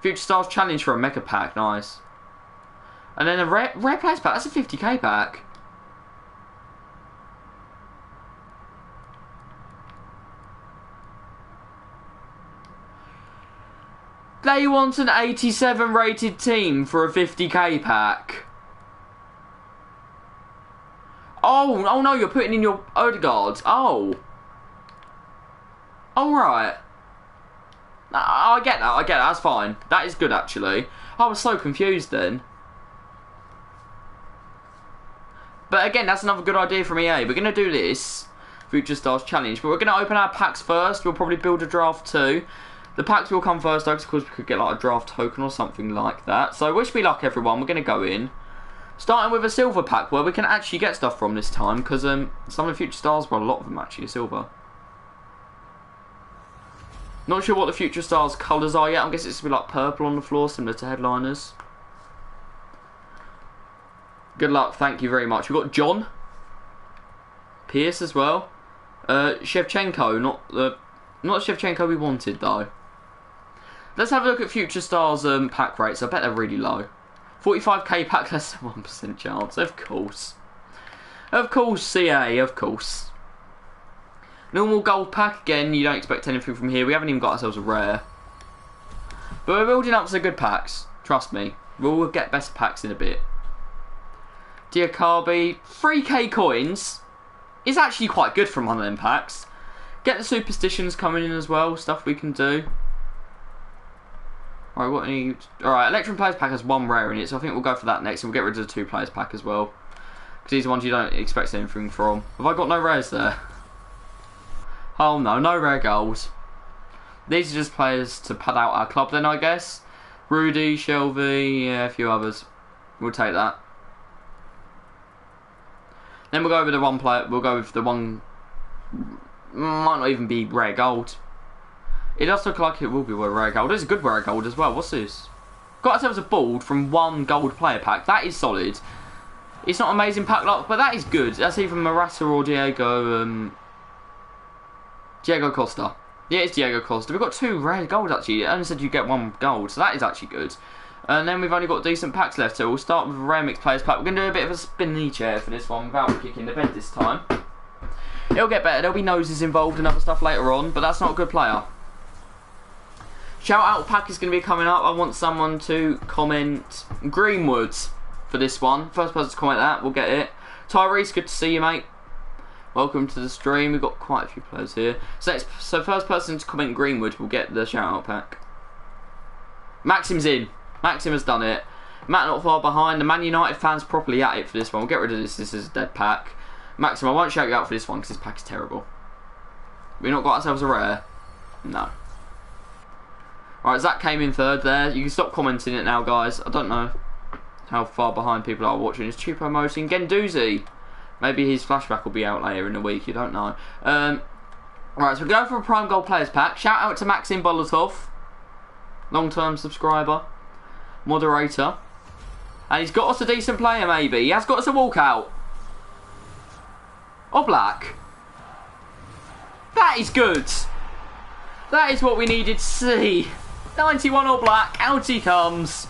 Future Stars challenge for a Mecha pack, nice. And then a rare players pack, that's a 50k pack. They want an 87 rated team for a 50k pack. Oh no, you're putting in your Odegaard. Oh. Alright. I get that, that's fine. That is good, actually. I was so confused then. But again, that's another good idea from EA. We're going to do this Future Stars Challenge, but we're going to open our packs first. We'll probably build a draft too. The packs will come first, though, because we could get like a draft token or something like that. So wish me luck, everyone. We're going to go in. Starting with a silver pack, where we can actually get stuff from this time, because some of the Future Stars, well, a lot of them actually are silver. Not sure what the Future Stars colours are yet. I guess it's going to be like purple on the floor, similar to Headliners. Good luck, thank you very much. We've got John Pierce as well. Shevchenko, not the Shevchenko we wanted though. Let's have a look at Future Stars pack rates. I bet they're really low. 45k pack, less than 1% chance. Of course. Of course, CA, of course. Normal gold pack, again, you don't expect anything from here. We haven't even got ourselves a rare. But we're building up some good packs. Trust me. We'll get better packs in a bit. Diakabi, 3k coins is actually quite good from one of them packs. Get the superstitions coming in as well, stuff we can do. Alright, what any... Alright, Electrum Players pack has one rare in it, so I think we'll go for that next, and we'll get rid of the 2 players pack as well. Because these are ones you don't expect anything from. Have I got no rares there? Oh no, no rare gold. These are just players to pad out our club then, I guess. Rudy, Shelby, yeah, a few others. We'll take that. Then we'll go with the one player. We'll go with the one. Might not even be rare gold. It does look like it will be rare gold. It's a good rare gold as well. What's this? Got ourselves a bald from one gold player pack. That is solid. It's not amazing pack luck, but that is good. That's either Morata or Diego. Diego Costa. Yeah, it's Diego Costa. We've got 2 rare gold actually. It only said you get 1 gold, so that is actually good. And then we've only got decent packs left, so we'll start with a rare mixed players pack. We're going to do a bit of a spinny chair for this one without kicking the bed this time. It'll get better, there'll be noses involved and other stuff later on, but that's not a good player. Shout out pack is going to be coming up. I want someone to comment Greenwood for this one. First person to comment that, we'll get it. Tyrese, good to see you, mate. Welcome to the stream. We've got quite a few players here. So first person to comment Greenwood will get the shout out pack. Maxim's in. Maxim has done it. Matt not far behind. The Man United fans properly at it for this one. We'll get rid of this. This is a dead pack. Maxim, I won't shout you out for this one because this pack is terrible. We've not got ourselves a rare. No. Alright, Zach came in third there. You can stop commenting it now, guys. I don't know how far behind people are watching. It's Chupo Moting. Gendouzi. Maybe his flashback will be out later in the week. You don't know. Right, so we're going for a Prime Gold Players pack. Shout out to Maxim Bolotov. Long-term subscriber. Moderator. And he's got us a decent player, maybe. He has got us a walkout. Oblak. That is good. That is what we needed to see. 91 Oblak. Out he comes.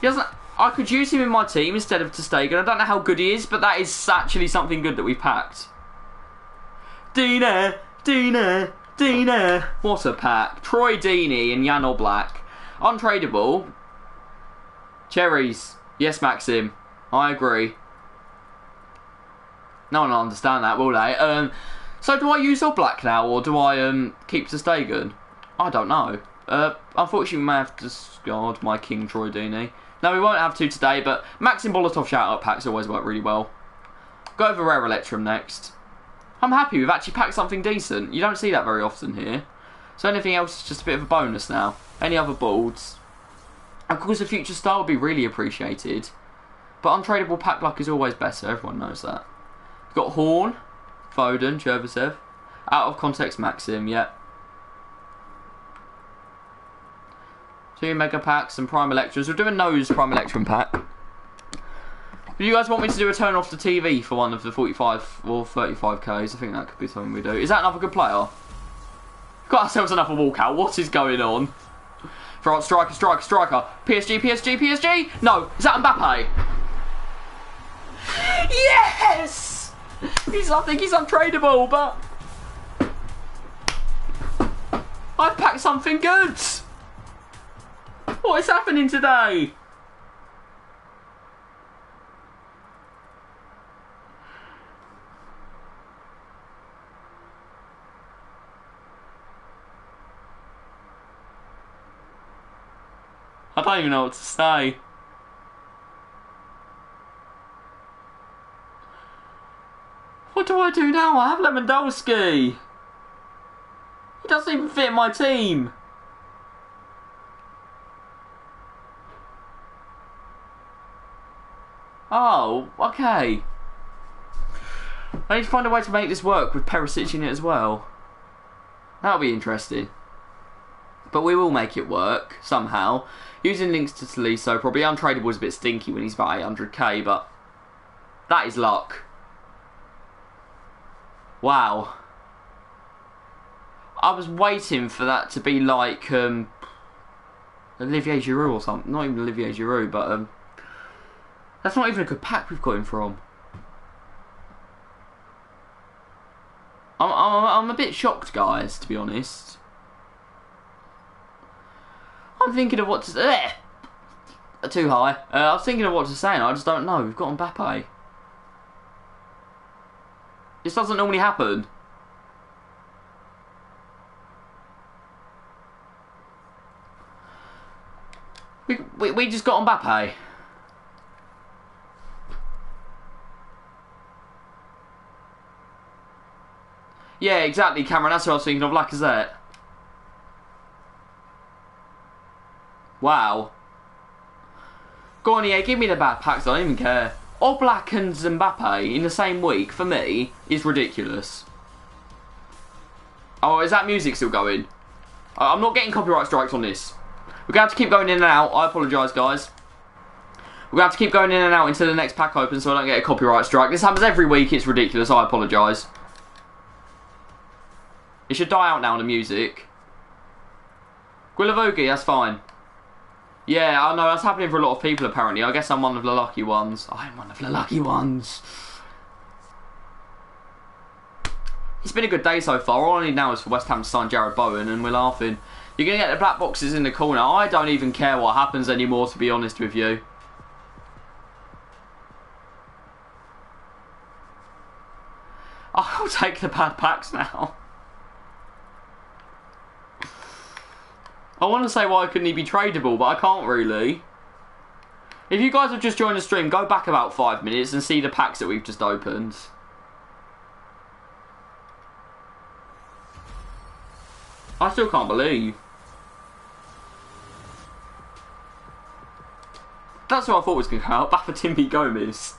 He doesn't... I could use him in my team instead of Stegen. I don't know how good he is, but that is actually something good that we packed. Dina. What a pack. Troy Deeney and Jan Oblak. Untradeable. Cherries. Yes, Maxim. I agree. No one will understand that, will they? So do I use Oblak now, or do I keep Stegen? I don't know. Unfortunately, we may have to discard my King Troy Deeney. No, we won't have to today, but Maxim Bolotov shout-out packs always work really well. Go over Rare Electrum next. I'm happy we've actually packed something decent. You don't see that very often here. So anything else is just a bit of a bonus now. Any other boards? Of course, a future star would be really appreciated. But untradeable pack luck is always better. Everyone knows that. We've got Horn, Foden, Chervisev. Out of context, Maxim, yeah. 2 mega packs and Prime Electras. We'll do a nose Prime Electrum pack. Do you guys want me to do a turn off the TV for one of the 45 or 35Ks? I think that could be something we do. Is that another good player? Got ourselves another walkout. What is going on? France, striker. PSG. No, is that Mbappe? Yes! I think he's untradeable, but... I've packed something good! What is happening today? I don't even know what to say. What do I do now? I have Lewandowski. He doesn't even fit in my team. Oh, okay. I need to find a way to make this work with Perisic in it as well. That'll be interesting. But we will make it work, somehow. Using links to Taliso, probably untradeable is a bit stinky when he's about 800k, but that is luck. Wow. I was waiting for that to be like Olivier Giroud or something. Not even Olivier Giroud, but that's not even a good pack we've got him from. I'm a bit shocked, guys, to be honest. I'm thinking of what to say. Too high. I was thinking of what to say, and I just don't know. We've got Mbappe. This doesn't normally happen. We just got Mbappe. Yeah, exactly, Cameron. That's what I was thinking of. Lacazette. Wow. Go on, EA, give me the bad packs. I don't even care. Oblak and Mbappe in the same week, for me, is ridiculous. Oh, is that music still going? I'm not getting copyright strikes on this. We're going to have to keep going in and out. I apologise, guys. We're going to have to keep going in and out until the next pack opens so I don't get a copyright strike. This happens every week. It's ridiculous. I apologise. It should die out now, the music. Guilavogi, that's fine. Yeah, I know, that's happening for a lot of people apparently. I guess I'm one of the lucky ones. I'm one of the lucky ones. It's been a good day so far. All I need now is for West Ham to sign Jared Bowen and we're laughing. You're going to get the black boxes in the corner. I don't even care what happens anymore, to be honest with you. I'll take the bad packs now. I want to say why couldn't he be tradable, but I can't really. If you guys have just joined the stream, go back about 5 minutes and see the packs that we've just opened. I still can't believe. That's what I thought was going to come out. Bafatimbi Gomez.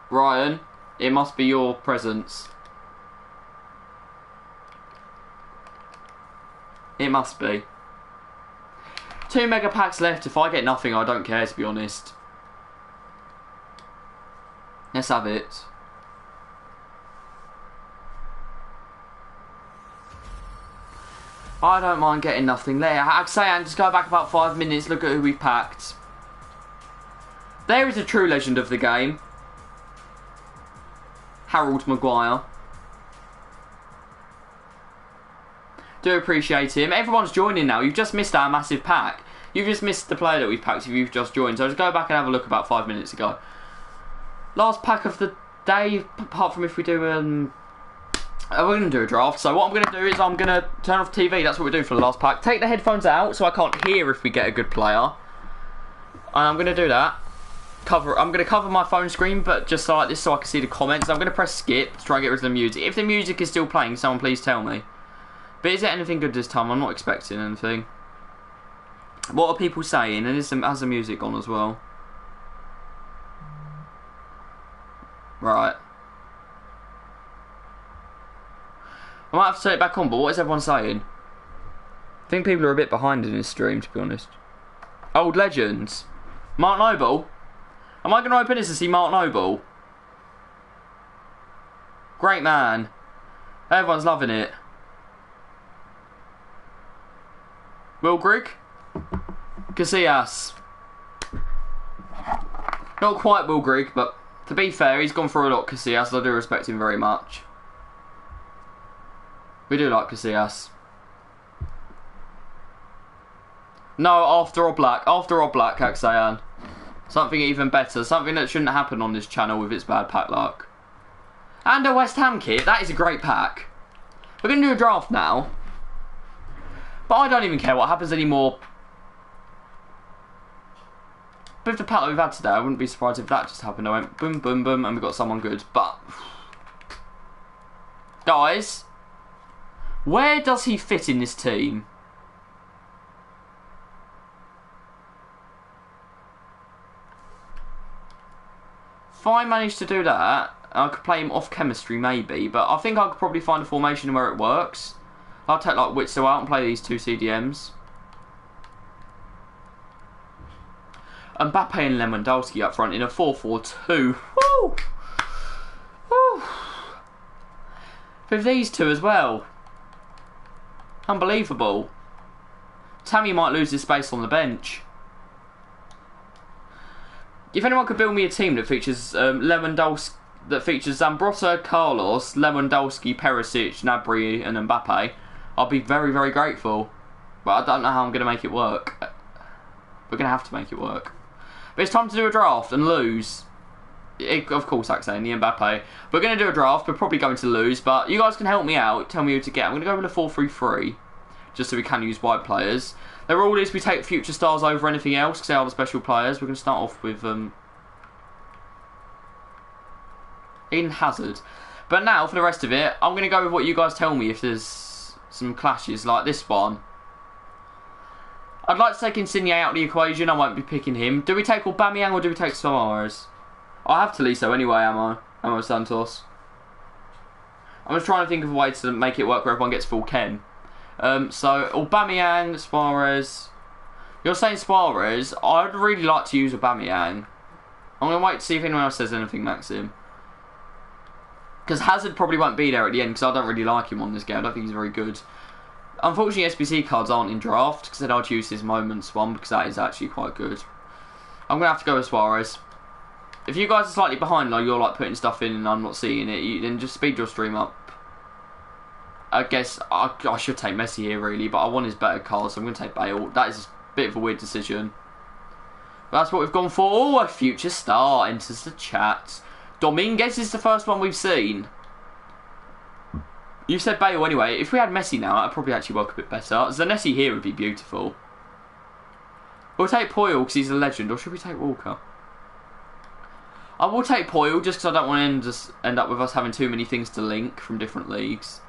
Ryan, it must be your presence. It must be. 2 mega packs left. If I get nothing, I don't care, to be honest. Let's have it. I don't mind getting nothing there. I'd say, and just go back about 5 minutes, look at who we've packed. There is a true legend of the game. Harold Maguire. Do appreciate him. Everyone's joining now. You've just missed our massive pack. You've just missed the player that we've packed if you've just joined. So just go back and have a look about 5 minutes ago. Last pack of the day, apart from if we do we're going to do a draft. So what I'm going to do is I'm going to turn off TV. That's what we do for the last pack. Take the headphones out so I can't hear if we get a good player. And I'm going to do that. I'm going to cover my phone screen, but just like this so I can see the comments. I'm going to press skip to try and get rid of the music. If the music is still playing, someone please tell me. But is there anything good this time? I'm not expecting anything. What are people saying? And has the music on as well? Right. I might have to turn it back on, but what is everyone saying? I think people are a bit behind in this stream, to be honest. Old legends. Mark Noble? Am I going to open this to see Mark Noble? Great man. Everyone's loving it. Will Grigg? Casillas. Not quite Will Grigg, but to be fair, he's gone through a lot, Casillas. I do respect him very much. We do like Casillas. No, after Oblak, Aksayan. Something even better, something that shouldn't happen on this channel with its bad pack luck. And a West Ham kit, that is a great pack. We're going to do a draft now. But I don't even care what happens anymore. With the pack that we've had today, I wouldn't be surprised if that just happened. I went boom, boom, boom, and we got someone good. But, guys, where does he fit in this team? If I managed to do that, I could play him off chemistry maybe, but I think I could probably find a formation where it works. I'll take like Witzel out and play these two CDMs. Mbappe and Lewandowski up front in a 4-4-2. Woo! Woo! With these two as well. Unbelievable. Tammy might lose his space on the bench. If anyone could build me a team that features Lewandowski, that features Zambrotta, Carlos, Lewandowski, Perisic, Gnabry and Mbappe, I'll be very, very grateful. But I don't know how I'm going to make it work. We're going to have to make it work. But it's time to do a draft and lose. Of course, Axane, the Mbappe. We're going to do a draft. We're probably going to lose, but you guys can help me out. Tell me who to get. I'm going to go with a 4-3-3, just so we can use wide players. The rule is we take future stars over anything else, because they are the special players. We're going to start off with Eden Hazard. But now, for the rest of it, I'm going to go with what you guys tell me if there's some clashes, like this one. I'd like to take Insigne out of the equation. I won't be picking him. Do we take Aubameyang or do we take Suarez? I have Tolisso anyway, am I Santos? I'm just trying to think of a way to make it work where everyone gets full Ken. So, Aubameyang, Suarez. You're saying Suarez. I'd really like to use Aubameyang. I'm going to wait to see if anyone else says anything, Maxim. Because Hazard probably won't be there at the end, because I don't really like him on this game. I don't think he's very good. Unfortunately, SBC cards aren't in draft, because then I'd use his Moments one, because that is actually quite good. I'm going to have to go with Suarez. If you guys are slightly behind, like you're like putting stuff in and I'm not seeing it, then just speed your stream up. I guess I should take Messi here really, but I want his better card, so I'm going to take Bale. That is a bit of a weird decision. But that's what we've gone for. Oh, a future star enters the chat. Dominguez is the first one we've seen. You said Bale anyway. If we had Messi now, that'd probably actually work a bit better. Zanetti here would be beautiful. We'll take Poyle because he's a legend, or should we take Walker? I will take Poyle just because I don't want to end up with us having too many things to link from different leagues.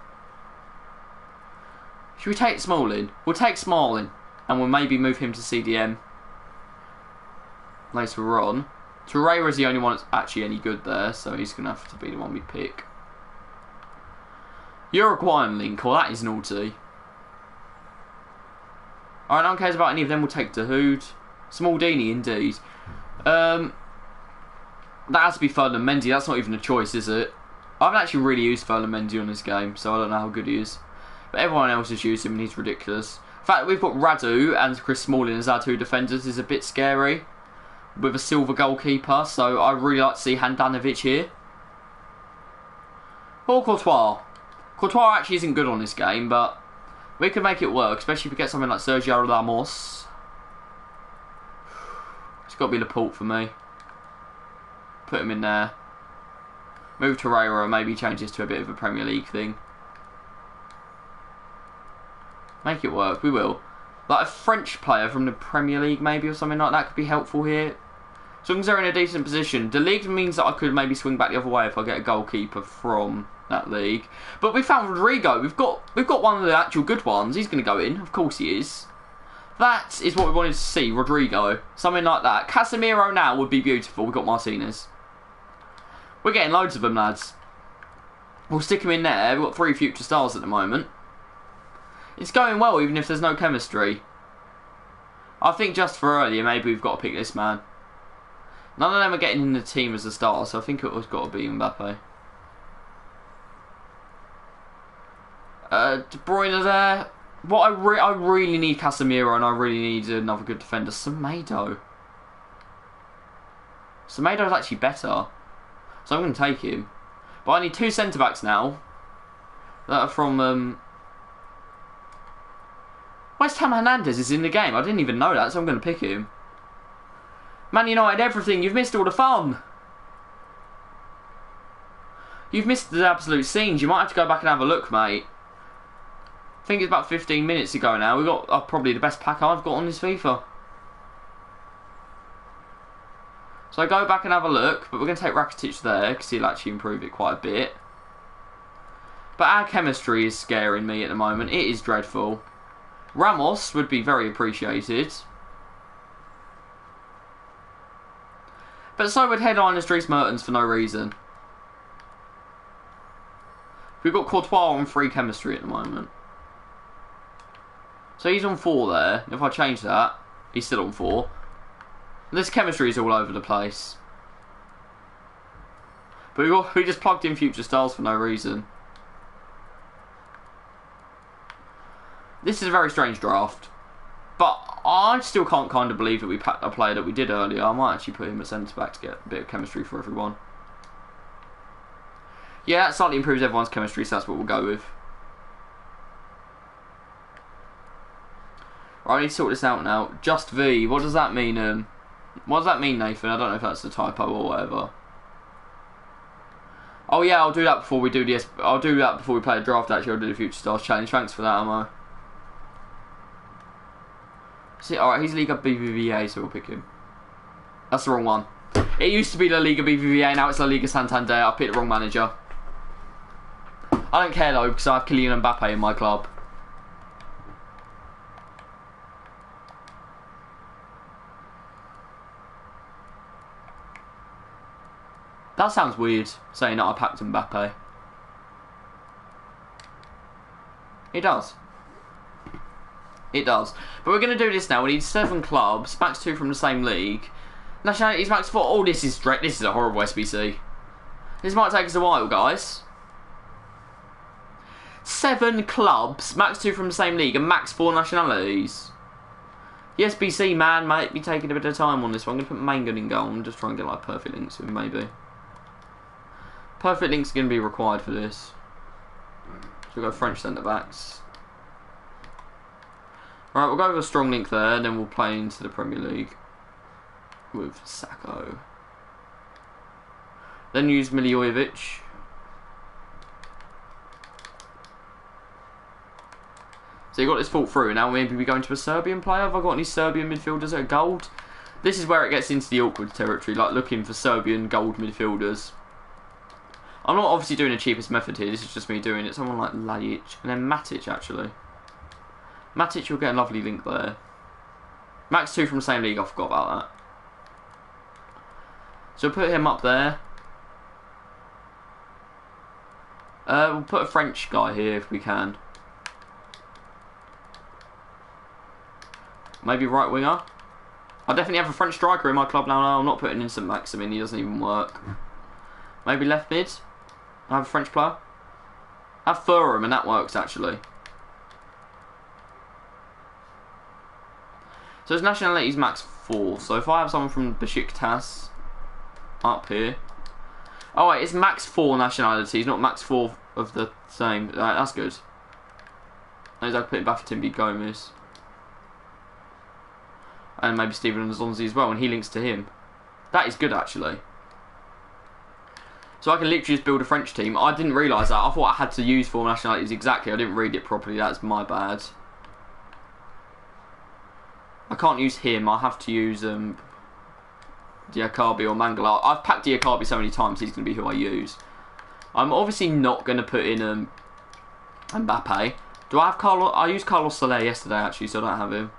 Should we take Smalling? We'll take Smalling and we'll maybe move him to CDM later on. Torreira is the only one that's actually any good there, so he's going to have to be the one we pick. Uruguayan link, well that is naughty. Alright, no one cares about any of them, we'll take Dahoud. Smaldini indeed. That has to be Ferland Mendy, that's not even a choice, is it? I haven't actually really used Ferland Mendy on this game, so I don't know how good he is. But everyone else has used him and he's ridiculous. The fact that we've got Radu and Chris Smalling as our two defenders is a bit scary. With a silver goalkeeper, so I really like to see Handanovic here. Or Courtois. Courtois actually isn't good on this game, but we can make it work, especially if we get something like Sergio Ramos. It's got to be Laporte for me. Put him in there. Move Torreira and maybe change this to a bit of a Premier League thing. Make it work, we will. Like a French player from the Premier League maybe or something like that could be helpful here. As long as they're in a decent position. The league means that I could maybe swing back the other way if I get a goalkeeper from that league. But we found Rodrigo. We've got one of the actual good ones. He's going to go in. Of course he is. That is what we wanted to see, Rodrigo. Something like that. Casemiro now would be beautiful. We've got Martinez. We're getting loads of them, lads. We'll stick him in there. We've got 3 future stars at the moment. It's going well even if there's no chemistry. I think just for earlier maybe we've got to pick this man. None of them are getting in the team as a star, so I think it was got to be Mbappe. De Bruyne there. What I really need Casemiro and I really need another good defender. Semedo. Semedo's actually better. So I'm going to take him. But I need 2 centre-backs now. That are from West Ham Hernandez is in the game. I didn't even know that, so I'm going to pick him. Man United everything. You've missed all the fun. You've missed the absolute scenes. You might have to go back and have a look, mate. I think it's about 15 minutes ago now. We got probably the best pack I've got on this FIFA. So go back and have a look, but we're going to take Rakitic there because he'll actually improve it quite a bit. But our chemistry is scaring me at the moment. It is dreadful. Ramos would be very appreciated. But so would headliners Dries Mertens for no reason. We've got Courtois on 3 chemistry at the moment. So he's on 4 there. If I change that, he's still on 4. This chemistry is all over the place. But we just plugged in future stars for no reason. This is a very strange draft. But I still can't kind of believe that we packed a player that we did earlier. I might actually put him at centre back to get a bit of chemistry for everyone. Yeah, that slightly improves everyone's chemistry, so that's what we'll go with. Right, I need to sort this out now. Just V, what does that mean? What does that mean, Nathan? I don't know if that's a typo or whatever. Oh yeah, I'll do that before we do the. I'll do that before we play the draft. Actually, I'll do the Future Stars Challenge. Thanks for that, Ammo. See, all right, he's Liga BBVA, so we'll pick him. That's the wrong one. It used to be La Liga BBVA, now it's La Liga Santander. I picked the wrong manager. I don't care though, because I have Kylian Mbappe in my club. That sounds weird, saying that I packed Mbappe. It does. It does. But we're going to do this now. We need 7 clubs, max 2 from the same league. Nationalities max 4. Oh, this is a horrible SBC. This might take us a while, guys. 7 clubs, max 2 from the same league, and max 4 nationalities. The SBC man might be taking a bit of time on this one. I'm going to put Mangan in goal and just try and get like perfect links with him, maybe. Perfect links are going to be required for this. So we'll go French centre backs. Right, we'll go with a strong link there, and then we'll play into the Premier League with Sacco. Then use Milivojevic. So you got this thought through. Now maybe we go into a Serbian player. Have I got any Serbian midfielders that are gold? This is where it gets into the awkward territory, like looking for Serbian gold midfielders. I'm not obviously doing the cheapest method here. This is just me doing it. Someone like Lajic and then Matic actually. Matic, you'll get a lovely link there. Max 2 from the same league, I forgot about that. So we'll put him up there. We'll put a French guy here if we can. Maybe right winger. I definitely have a French striker in my club now. No, I'm not putting in St. Maximin, he doesn't even work. Maybe left mid. I have a French player. I have Thuram and that works actually. So his nationality is max 4. So if I have someone from Besiktas up here. Oh wait, it's max 4 nationalities, not max 4 of the same. That's good. That means I can put it back for Timby Gomez. And maybe Steven Nzonzi as well, and he links to him. That is good actually. So I can literally just build a French team. I didn't realise that. I thought I had to use 4 nationalities exactly. I didn't read it properly. That's my bad. I can't use him. I have to use Diakabi or Mangala. I've packed Diakabi so many times. He's going to be who I use. I'm obviously not going to put in Mbappe. Do I have Carlos? I used Carlos Soler yesterday actually, so I don't have him.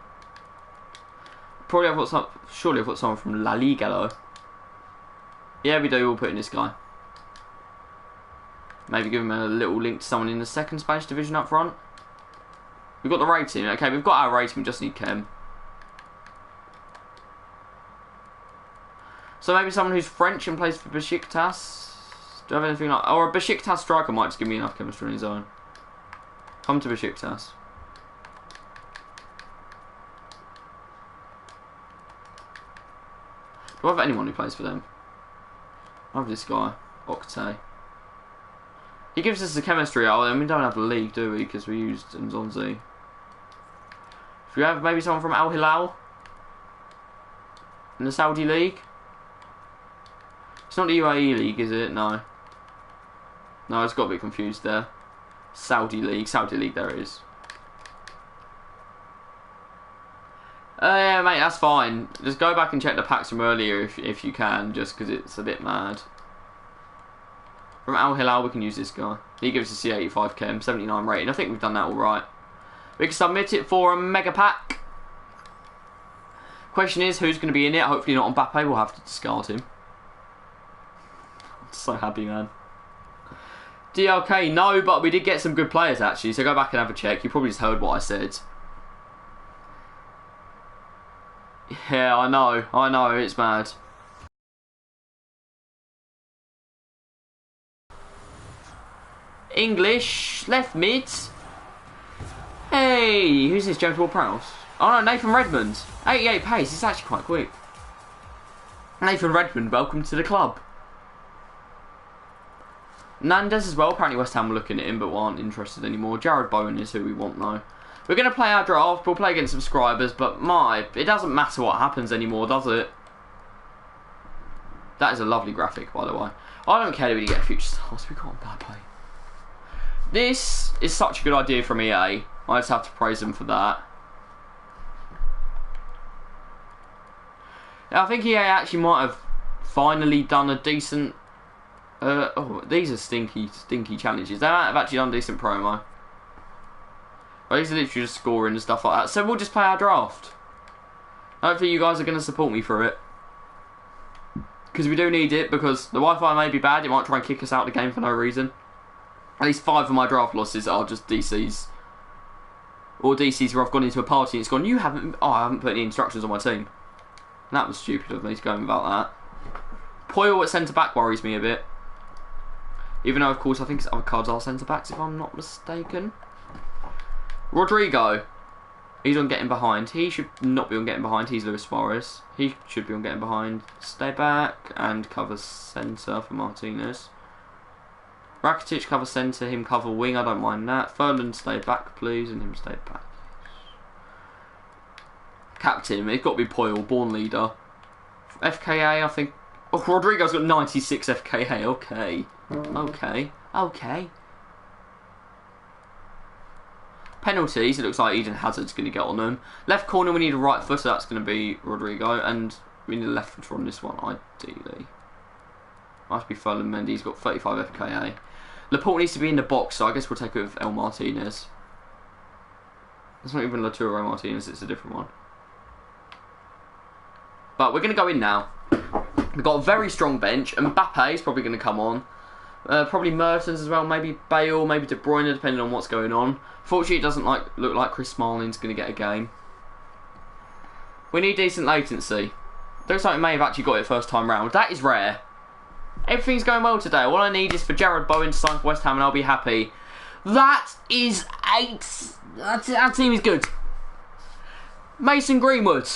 Probably I've got some. Surely I've got someone from La Liga though. Yeah, we do. We'll put in this guy. Maybe give him a little link to someone in the second Spanish division up front. We've got the rating. Okay, we've got our rating. We just need chem. So maybe someone who's French and plays for Besiktas. Do I have anything like... Or a Besiktas striker might just give me enough chemistry on his own. Come to Besiktas. Do I have anyone who plays for them? I have this guy, Octay. He gives us the chemistry. Oh, and we don't have the league, do we? Because we used Nzonzi. we have maybe someone from Al Hilal in the Saudi League? It's not the UAE League, is it? No. No, it's got a bit confused there. Saudi League, there it is. Yeah, mate, that's fine. Just go back and check the packs from earlier if you can, just because it's a bit mad. From Al Hilal, we can use this guy. He gives us the 85 chem, 79 rating. I think we've done that alright. We can submit it for a mega pack. Question is, who's going to be in it? Hopefully not Mbappe. We'll have to discard him. I'm so happy, man. DLK, no, but we did get some good players, actually. So go back and have a check. You probably just heard what I said. Yeah, I know, it's mad. English, left mid. Hey, who's this, James Ward-Prowse? Oh no, Nathan Redmond. 88 pace, it's actually quite quick. Nathan Redmond, welcome to the club. Nandes as well, apparently West Ham were looking at him but aren't interested anymore. Jared Bowen is who we want though. We're going to play our draft, we'll play against subscribers, but it doesn't matter what happens anymore, does it? That is a lovely graphic, by the way. I don't care if we get future stars, we got Mbappe. This is such a good idea from EA. I just have to praise them for that. Now, I think EA actually might have finally done a decent... oh, these are stinky challenges. They might have actually done a decent promo. But these are literally just scoring and stuff like that. So we'll just play our draft. Hopefully you guys are going to support me for it. Because we do need it, because the Wi-Fi may be bad. It might try and kick us out of the game for no reason. At least 5 of my draft losses are just DCs. Or DCs where I've gone into a party and it's gone, you haven't... Oh, I haven't put any instructions on my team. That was stupid of me to go in about that. Poyle at centre-back worries me a bit. Even though, of course, I think his other cards are centre-backs, if I'm not mistaken. Rodrigo. He's on getting behind. He should not be on getting behind. He's Luis Suarez. He should be on getting behind. Stay back and cover centre for Martinez. Rakitic cover centre, him cover wing. I don't mind that. Furlan stay back, please, and him stay back. Captain, it's got to be Poyle, born leader. FKA, I think. Oh, Rodrigo's got 96 FKA. Okay. Penalties, it looks like Eden Hazard's going to get on them. Left corner, we need a right footer, that's going to be Rodrigo. And we need a left footer on this one, ideally. Must be Furlan Mendy, he's got 35 FKA. Laporte needs to be in the box, so I guess we'll take it with El Martinez. It's not even Laturo Martinez, it's a different one. But we're going to go in now. We've got a very strong bench. Mbappe is probably going to come on. Probably Mertens as well, maybe Bale, maybe De Bruyne, depending on what's going on. Fortunately, it doesn't look like Chris Smallin's going to get a game. We need decent latency. Looks like we may have actually got it first time round. That is rare. Everything's going well today. All I need is for Jared Bowen to sign for West Ham and I'll be happy. That is 8. That team is good. Mason Greenwood.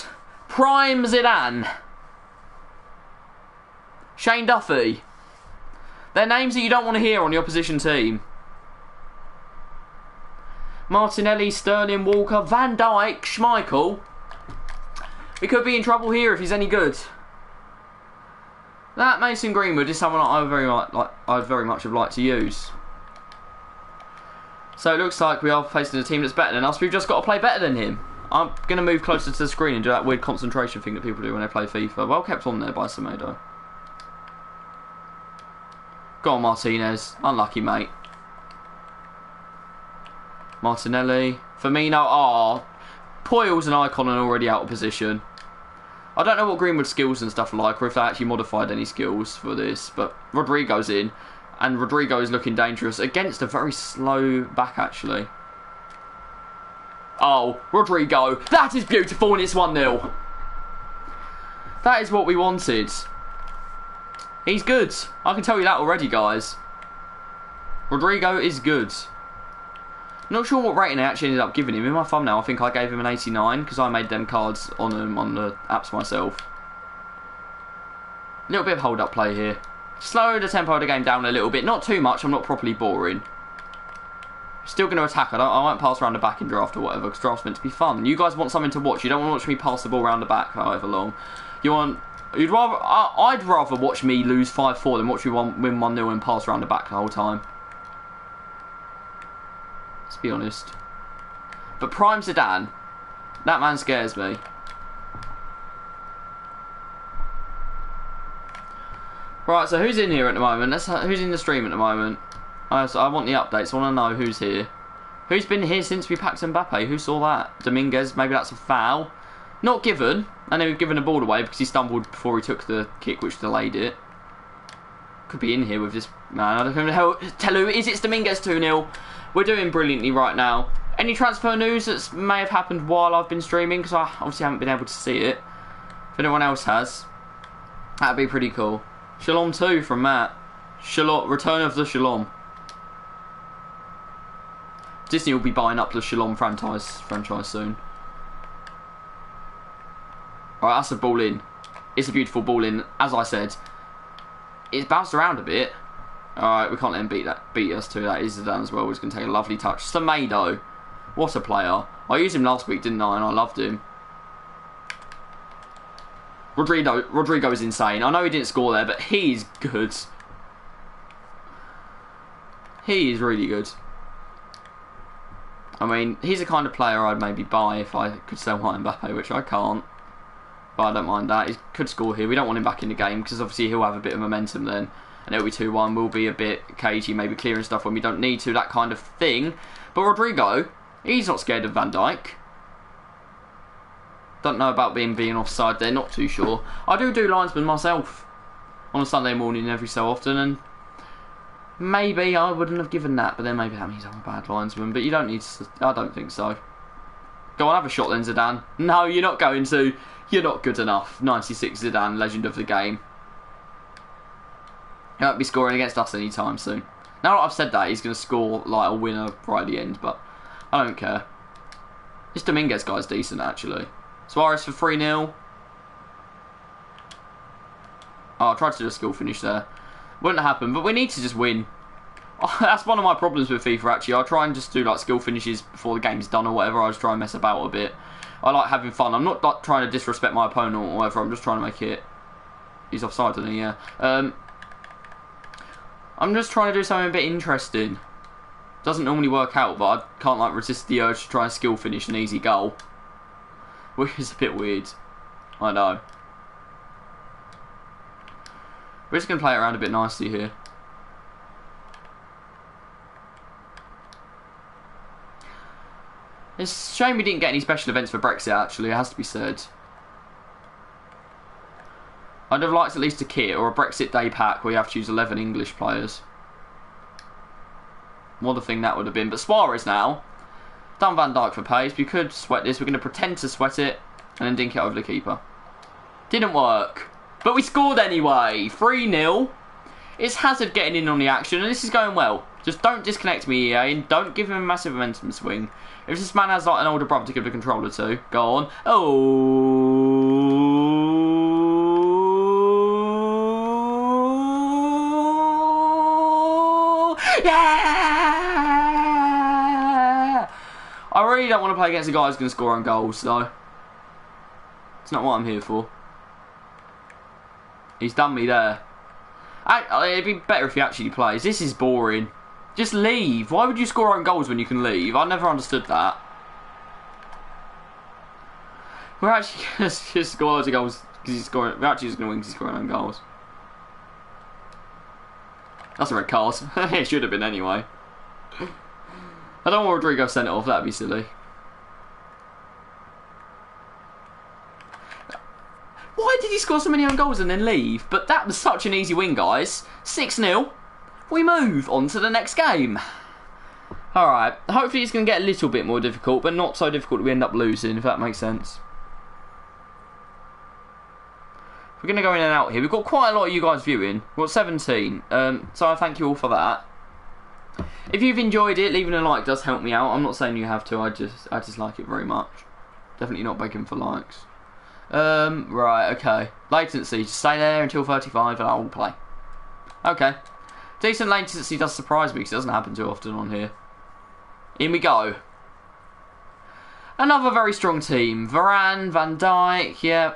Prime Zidane. Shane Duffy. They're names that you don't want to hear on the opposition team. Martinelli, Sterling, Walker, Van Dijk, Schmeichel. We could be in trouble here if he's any good. That Mason Greenwood is someone I'd very much have liked to use. So it looks like we are facing a team that's better than us. We've just got to play better than him. I'm going to move closer to the screen and do that weird concentration thing that people do when they play FIFA. Well kept on there by Semedo. Go on, Martinez. Unlucky, mate. Martinelli. Firmino. Oh, Poyle's an icon and already out of position. I don't know what Greenwood's skills and stuff are like, or if they actually modified any skills for this, but Rodrigo's in, and Rodrigo is looking dangerous against a very slow back, actually. Oh, Rodrigo. That is beautiful, and it's 1-0. That is what we wanted. He's good. I can tell you that already, guys. Rodrigo is good. Not sure what rating I actually ended up giving him. In my thumbnail, I think I gave him an 89 because I made them cards on the apps myself. A little bit of hold-up play here. Slow the tempo of the game down a little bit. Not too much. I'm not properly boring. Still going to attack. I won't pass around the back in draft or whatever, because draft's meant to be fun. You guys want something to watch. You don't want to watch me pass the ball around the back however long. I'd rather watch me lose 5-4 than watch me win 1-0 and pass around the back the whole time. Let's be honest. But Prime Zidane, that man scares me. Right, so who's in here at the moment? Who's in the stream at the moment? So I want the updates. I want to know who's here. Who's been here since we packed Mbappe? Who saw that? Dominguez, maybe that's a foul. Not given. I know we've given the ball away because he stumbled before he took the kick, which delayed it. Could be in here with this man. I don't know tell who it is. It's Dominguez 2-0. We're doing brilliantly right now. Any transfer news that may have happened while I've been streaming? Because I obviously haven't been able to see it. If anyone else has, that'd be pretty cool. Shalom 2 from Matt. Shalom, Return of the Shalom. Disney will be buying up the Shalom franchise soon. Alright, that's a ball in. It's a beautiful ball in. As I said, it's bounced around a bit. Alright, we can't let him beat us to that. Is Zidane as well. He's going to take a lovely touch. Semedo. What a player. I used him last week, didn't I? And I loved him. Rodrigo is insane. I know he didn't score there, but he's good. He is really good. I mean, he's the kind of player I'd maybe buy if I could sell Mbappe, which I can't. But I don't mind that. He could score here. We don't want him back in the game because obviously he'll have a bit of momentum then. And it'll be 2-1. We'll be a bit cagey, maybe clearing stuff when we don't need to, that kind of thing. But Rodrigo, he's not scared of Van Dijk. Don't know about being offside there, not too sure. I do linesman myself on a Sunday morning every so often, and maybe I wouldn't have given that, but then maybe that means I'm a bad linesman. But you don't need to, I don't think so. Go on, have a shot then, Zidane. No, you're not going to. You're not good enough. 96 Zidane, legend of the game. He won't be scoring against us anytime soon. Now that I've said that, he's going to score like a winner right at the end, but I don't care. This Dominguez guy's decent, actually. Suarez for 3-0. Oh, I tried to do a skill finish there. Wouldn't happen, but we need to just win. That's one of my problems with FIFA, actually. I try and just do like skill finishes before the game's done or whatever. I just try and mess about a bit. I like having fun. I'm not like, trying to disrespect my opponent or whatever. I'm just trying to make it... He's offside, isn't he? Yeah. I'm just trying to do something a bit interesting. Doesn't normally work out, but I can't like resist the urge to try and skill finish an easy goal. Which is a bit weird. I know. We're just going to play it around a bit nicely here. It's a shame we didn't get any special events for Brexit, actually, it has to be said. I'd have liked at least a kit or a Brexit Day pack where you have to choose 11 English players. What a thing that would have been. But Suarez now. Done Van Dijk for pace. We could sweat this. We're going to pretend to sweat it and then dink it over the keeper. Didn't work. But we scored anyway. 3-0. It's Hazard getting in on the action and this is going well. Just don't disconnect me, EA, and don't give him a massive momentum swing. If this man has like an older brother to give the controller to, go on. Oh, yeah! I really don't want to play against a guy who's going to score on goals, though. It's not what I'm here for. He's done me there. It'd be better if he actually plays. This is boring. Just leave. Why would you score on goals when you can leave? I never understood that. We're actually going to just score loads of goals because he's scoring. We're actually just going to win because he's scoring on goals. That's a red card. It should have been anyway. I don't want Rodrigo sent it off. That'd be silly. Why did he score so many own goals and then leave? But that was such an easy win, guys. 6-0. We move on to the next game. Alright, hopefully it's going to get a little bit more difficult, but not so difficult that we end up losing, if that makes sense. We're going to go in and out here. We've got quite a lot of you guys viewing. We've got 17, so I thank you all for that. If you've enjoyed it, leaving a like does help me out. I'm not saying you have to, I just like it very much. Definitely not begging for likes. Right, okay. Latency, just stay there until 35 and I will play. Okay. Decent latency does surprise me because it doesn't happen too often on here. In we go. Another very strong team. Varane, Van Dijk, yeah.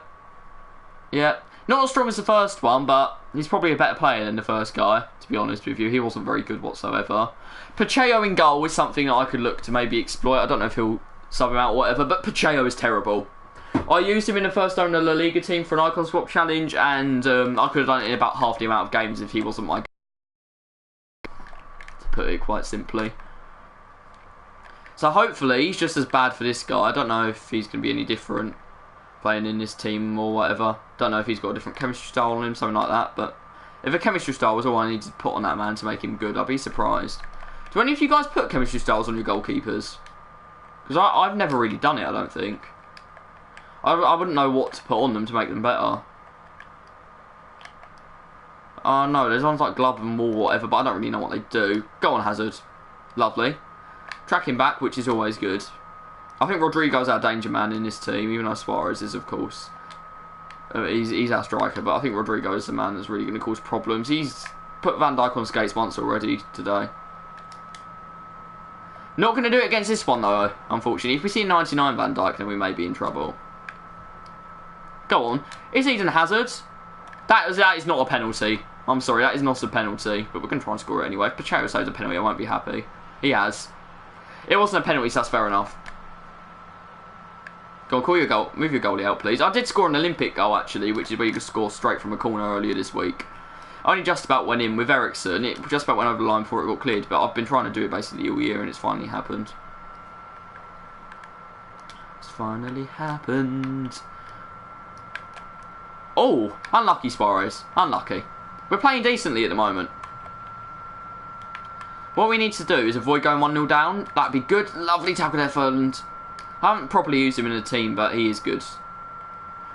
Yeah. Not as strong as the first one, but he's probably a better player than the first guy, to be honest with you. He wasn't very good whatsoever. Pacheco in goal is something that I could look to maybe exploit. I don't know if he'll sub him out or whatever, but Pacheco is terrible. I used him in the first owner La Liga team for an icon swap challenge, and I could have done it in about half the amount of games if he wasn't my guy, to put it quite simply. So hopefully he's just as bad for this guy. I don't know if he's going to be any different playing in this team or whatever. Don't know if he's got a different chemistry style on him, something like that. But if a chemistry style was all I needed to put on that man to make him good, I'd be surprised. Do any of you guys put chemistry styles on your goalkeepers? Because I've never really done it, I don't think. I wouldn't know what to put on them to make them better. Oh no, there's ones like glove and wall or whatever, but I don't really know what they do. Go on, Hazard. Lovely. Tracking back, which is always good. I think Rodrigo's our danger man in this team, even though Suarez is, of course. He's our striker, but I think Rodrigo is the man that's really going to cause problems. He's put Van Dijk on skates once already today. Not going to do it against this one, though, unfortunately. If we see 99 Van Dijk, then we may be in trouble. Go on. Is Eden Hazard? That is not a penalty. I'm sorry, that is not a penalty. But we're going to try and score it anyway. If Pacheco says a penalty, I won't be happy. He has. It wasn't a penalty, so that's fair enough. Go on, call your goal. Move your goalie out, please. I did score an Olympic goal, actually, which is where you could score straight from a corner earlier this week. I only just about went in with Ericsson. It just about went over the line before it got cleared, but I've been trying to do it basically all year, and it's finally happened. It's finally happened. Oh, unlucky Suarez. Unlucky. We're playing decently at the moment. What we need to do is avoid going 1-0 down. That'd be good. Lovely tackle there, Ferdinand. I haven't properly used him in the team, but he is good.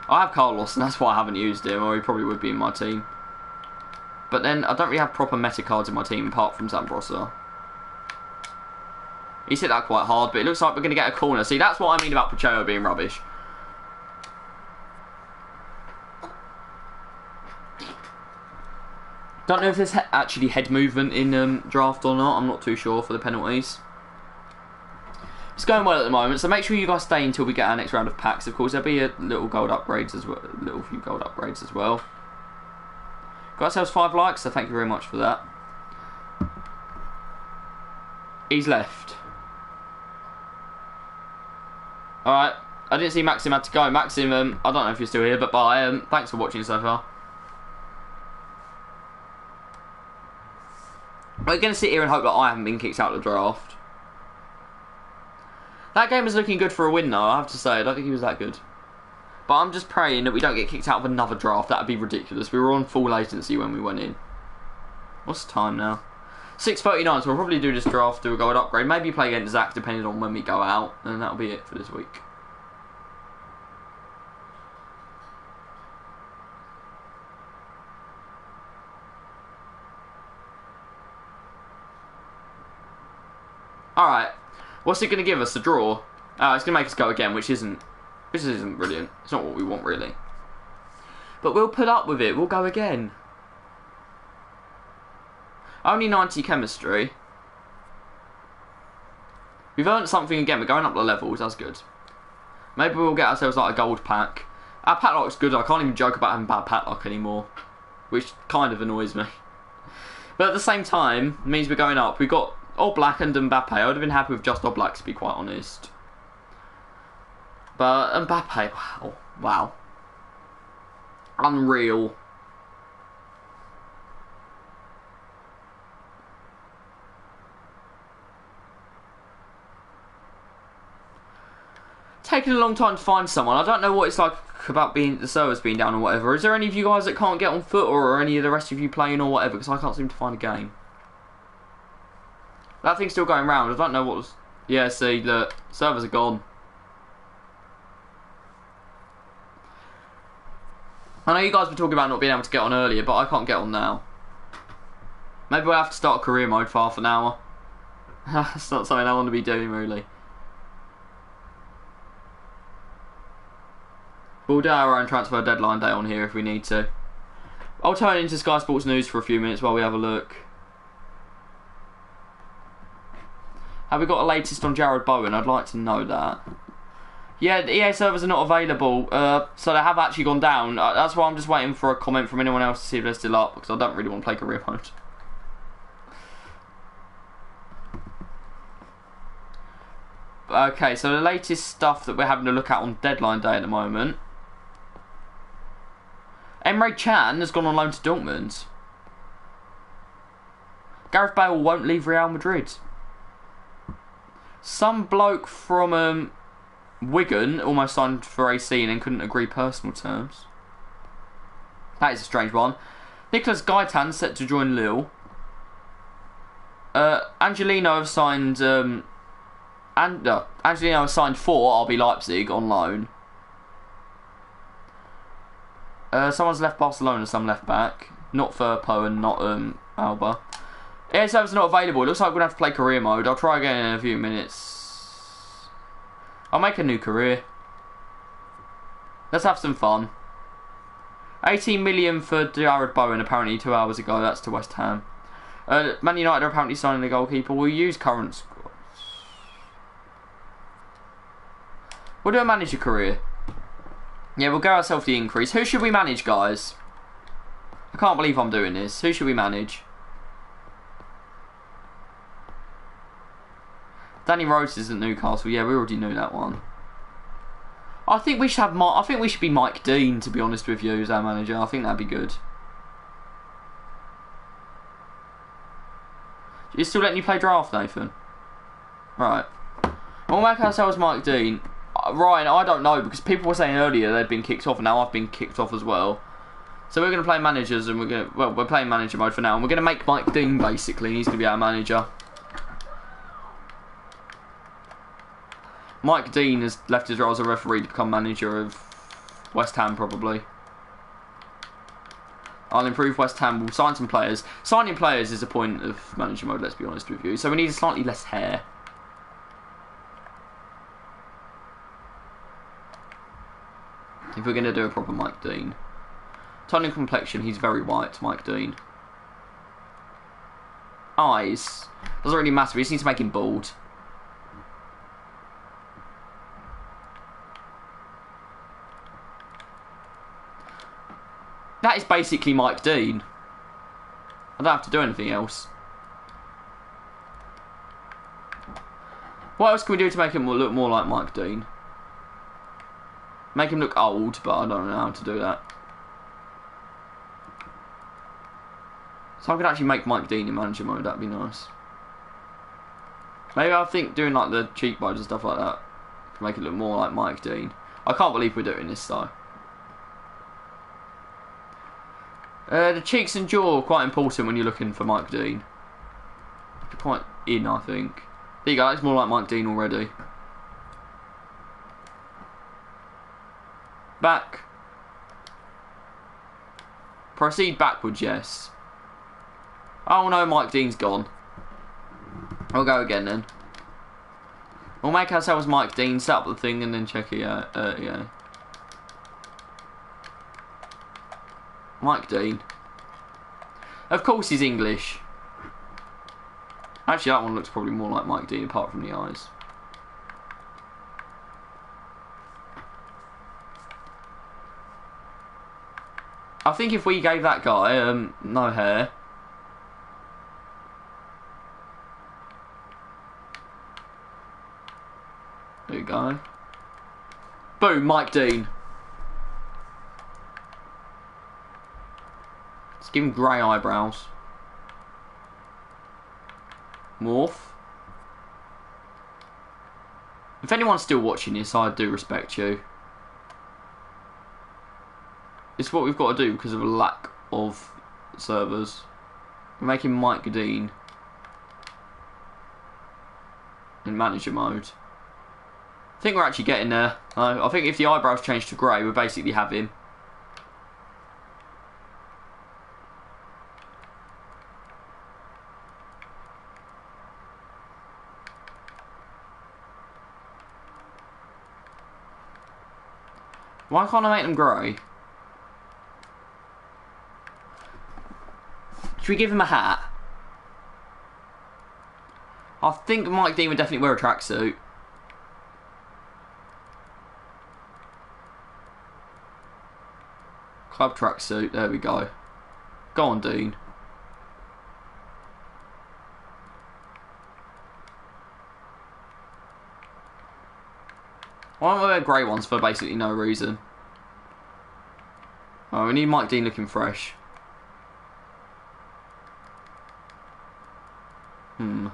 I have Carlos, and that's why I haven't used him, or he probably would be in my team. But then, I don't really have proper meta cards in my team, apart from Zambrosa. He's hit that quite hard, but it looks like we're going to get a corner. See, that's what I mean about Pacheco being rubbish. Don't know if there's actually head movement in draft or not. I'm not too sure for the penalties. It's going well at the moment, so make sure you guys stay until we get our next round of packs. Of course, there'll be a little gold upgrades as well. Little few gold upgrades as well. Got ourselves 5 likes, so thank you very much for that. He's left. Alright, I didn't see Maxim had to go. Maxim, I don't know if you're still here, but bye. Thanks for watching so far. We're going to sit here and hope that I haven't been kicked out of the draft. That game was looking good for a win, though, I have to say. I don't think he was that good. But I'm just praying that we don't get kicked out of another draft. That would be ridiculous. We were on full latency when we went in. What's the time now? 6:39, so we'll probably do this draft, do a gold upgrade. Maybe play against Zach, depending on when we go out. And that'll be it for this week. Alright, what's it going to give us? A draw? It's going to make us go again, which isn't brilliant. It's not what we want, really. But we'll put up with it. We'll go again. Only 90 chemistry. We've earned something again. We're going up the levels. That's good. Maybe we'll get ourselves like a gold pack. Our pack luck's good. I can't even joke about having bad pack luck anymore, which kind of annoys me. But at the same time, it means we're going up. We've got Oblak and Mbappe. I would have been happy with just Oblak, to be quite honest. But Mbappe, wow. Unreal. Taking a long time to find someone. I don't know what it's like about the servers being down or whatever. Is there any of you guys that can't get on foot, or any of the rest of you playing or whatever? Because I can't seem to find a game. That thing's still going round. I don't know what was... Yeah, see, look. Servers are gone. I know you guys were talking about not being able to get on earlier, but I can't get on now. Maybe we'll have to start career mode for half an hour. That's not something I want to be doing, really. We'll do our own transfer deadline day on here if we need to. I'll turn into Sky Sports News for a few minutes while we have a look. Have we got a latest on Jared Bowen? I'd like to know that. Yeah, the EA servers are not available, so they have actually gone down. That's why I'm just waiting for a comment from anyone else to see if they're still up, because I don't really want to play career mode. Okay, so the latest stuff that we're having a look at on deadline day at the moment. Emre Can has gone on loan to Dortmund. Gareth Bale won't leave Real Madrid. Some bloke from Wigan almost signed for AC and then couldn't agree personal terms. That is a strange one. Nicolas Gaitan set to join Lille. Angelino have signed Angelino has signed for RB Leipzig on loan. Someone's left Barcelona, some left back. Not Firpo and not Alba. ASF's not available. It looks like we're going to have to play career mode. I'll try again in a few minutes. I'll make a new career. Let's have some fun. 18 million for Jared Bowen apparently 2 hours ago. That's to West Ham. Man United are apparently signing the goalkeeper. We'll use current squads. We'll do a manager career. Yeah, we'll go ourselves the increase. Who should we manage, guys? I can't believe I'm doing this. Who should we manage? Danny Rose is at Newcastle. Yeah, we already knew that one. I think we should have. I think we should be Mike Dean, to be honest with you, as our manager. I think that'd be good. You're still letting you play draft, Nathan? Right. We'll make ourselves Mike Dean. Ryan, I don't know, because people were saying earlier they'd been kicked off, and now I've been kicked off as well. So we're going to play managers, and we're playing manager mode for now, and we're going to make Mike Dean, basically, and he's going to be our manager. Mike Dean has left his role as a referee to become manager of West Ham, probably. I'll improve West Ham. We'll sign some players. Signing players is the point of manager mode, let's be honest with you. So we need slightly less hair. If we're going to do a proper Mike Dean. Tone and complexion, he's very white, Mike Dean. Eyes. Doesn't really matter, we just need to make him bald. That is basically Mike Dean. I don't have to do anything else. What else can we do to make him look more like Mike Dean? Make him look old, but I don't know how to do that. So I could actually make Mike Dean in manager mode, that'd be nice. Maybe I think doing like the cheekbones and stuff like that can make it look more like Mike Dean. I can't believe we're doing this though. The cheeks and jaw are quite important when you're looking for Mike Dean. Quite in, I think. There you go, it's more like Mike Dean already. Back. Proceed backwards, yes. Oh no, Mike Dean's gone. We'll go again then. We'll make ourselves Mike Dean, set up the thing and then check it out. Yeah. Mike Dean. Of course he's English. Actually, that one looks probably more like Mike Dean apart from the eyes. I think if we gave that guy no hair. There you go. Boom, Mike Dean. Let's give him grey eyebrows. Morph. If anyone's still watching this, I do respect you. It's what we've got to do because of a lack of servers. We're making Mike Dean in manager mode. I think we're actually getting there. I think if the eyebrows change to grey, we basically have him. Why can't I make them grey? Should we give him a hat? I think Mike Dean would definitely wear a tracksuit. Club tracksuit, there we go. Go on, Dean. Why don't we wear grey ones for basically no reason? Oh, we need Mike Dean looking fresh. Go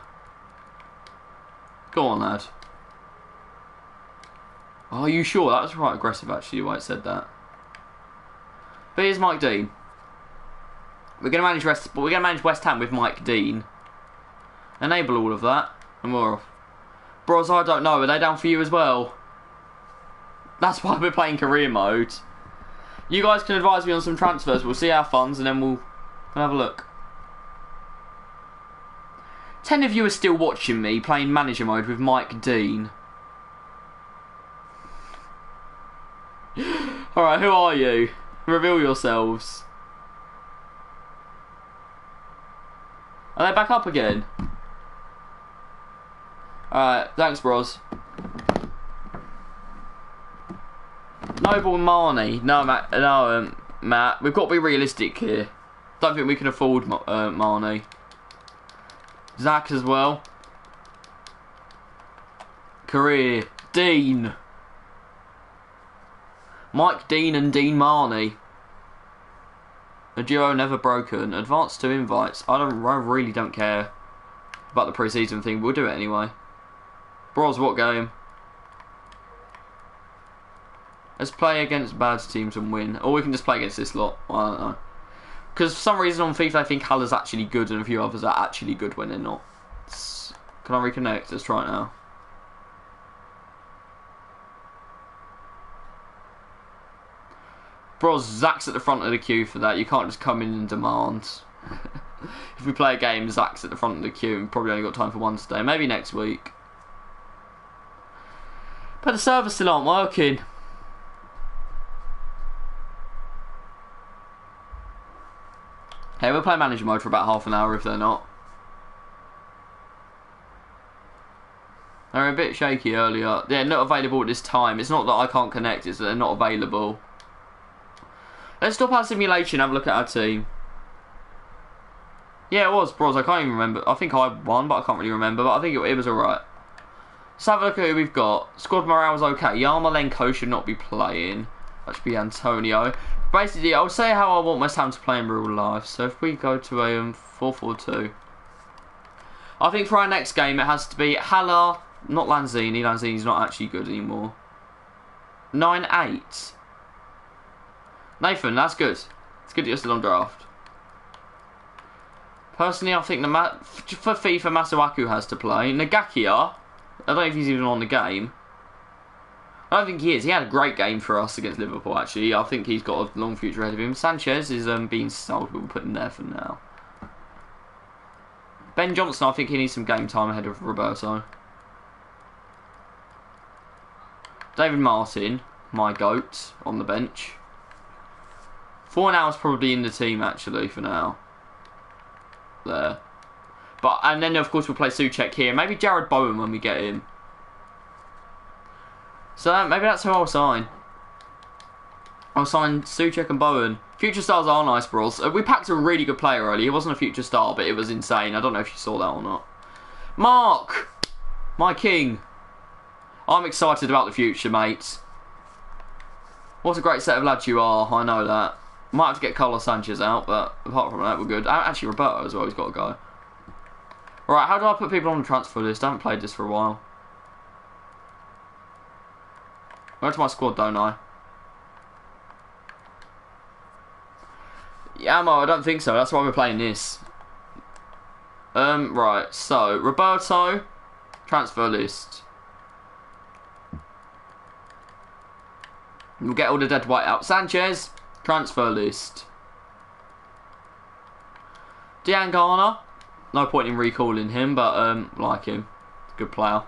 on, lad. Oh, are you sure? That was quite aggressive, actually, the way it said that. But here's Mike Dean. We're going to manage West Ham with Mike Dean. Enable all of that, and we're off. Bros, I don't know. Are they down for you as well? That's why we're playing career mode. You guys can advise me on some transfers. We'll see our funds, and then we'll have a look. 10 of you are still watching me playing manager mode with Mike Dean. Alright, who are you? Reveal yourselves. Are they back up again? Alright, thanks, bros. Noble Marnie. No, Matt. No, Matt. We've got to be realistic here. Don't think we can afford Marnie. Zach as well. Career. Dean. Mike Dean and Dean Marnie. A duo never broken. Advance 2 invites. I really don't care about the pre-season thing. We'll do it anyway. Bros, what game? Let's play against bad teams and win. Or we can just play against this lot. I don't know. Because for some reason on FIFA I think Haller's actually good and a few others are actually good when they're not. Can I reconnect? Let's try it now. Bros, Zach's at the front of the queue for that. You can't just come in and demand. If we play a game, Zach's at the front of the queue and probably only got time for one today. Maybe next week. But the servers still aren't working. Hey, we'll play manager mode for about half an hour if they're not. They're a bit shaky earlier. They're not available at this time. It's not that I can't connect, it's that they're not available. Let's stop our simulation and have a look at our team. Yeah, it was, bros. I can't even remember. I think I won, but I can't really remember. But I think it was alright. Let's have a look at who we've got. Squad morale's okay. Yarmolenko should not be playing. That should be Antonio. Basically, I'll say how I want West Ham to play in real life. So if we go to a 4-4-2. I think for our next game, it has to be Haller, not Lanzini. Lanzini's not actually good anymore. 9-8. Nathan, that's good. It's good that you're still on draft. Personally, I think for FIFA, Masuaku has to play. Nagakia, I don't know if he's even on the game. I don't think he is. He had a great game for us against Liverpool, actually. I think he's got a long future ahead of him. Sanchez is being sold, but we'll put him there for now. Ben Johnson, I think he needs some game time ahead of Roberto. David Martin, my goat, on the bench. Fornal's probably in the team, actually, for now. There. And then, of course, we'll play Souček here. Maybe Jared Bowen when we get him. So maybe that's who I'll sign. I'll sign Souček and Bowen. Future stars are nice, bros. We packed a really good player early. He wasn't a future star, but it was insane. I don't know if you saw that or not. Mark! My king. I'm excited about the future, mate. What a great set of lads you are. I know that. Might have to get Carlos Sanchez out, but apart from that, we're good. Actually, Roberto as well. He's got to go. Alright, how do I put people on the transfer list? I haven't played this for a while. Go to my squad, don't I? Yeah, I don't think so. That's why we're playing this. Right. So Roberto, transfer list. We'll get all the dead white out. Sanchez, transfer list. Dejan Garner. No point in recalling him, but like him. Good player.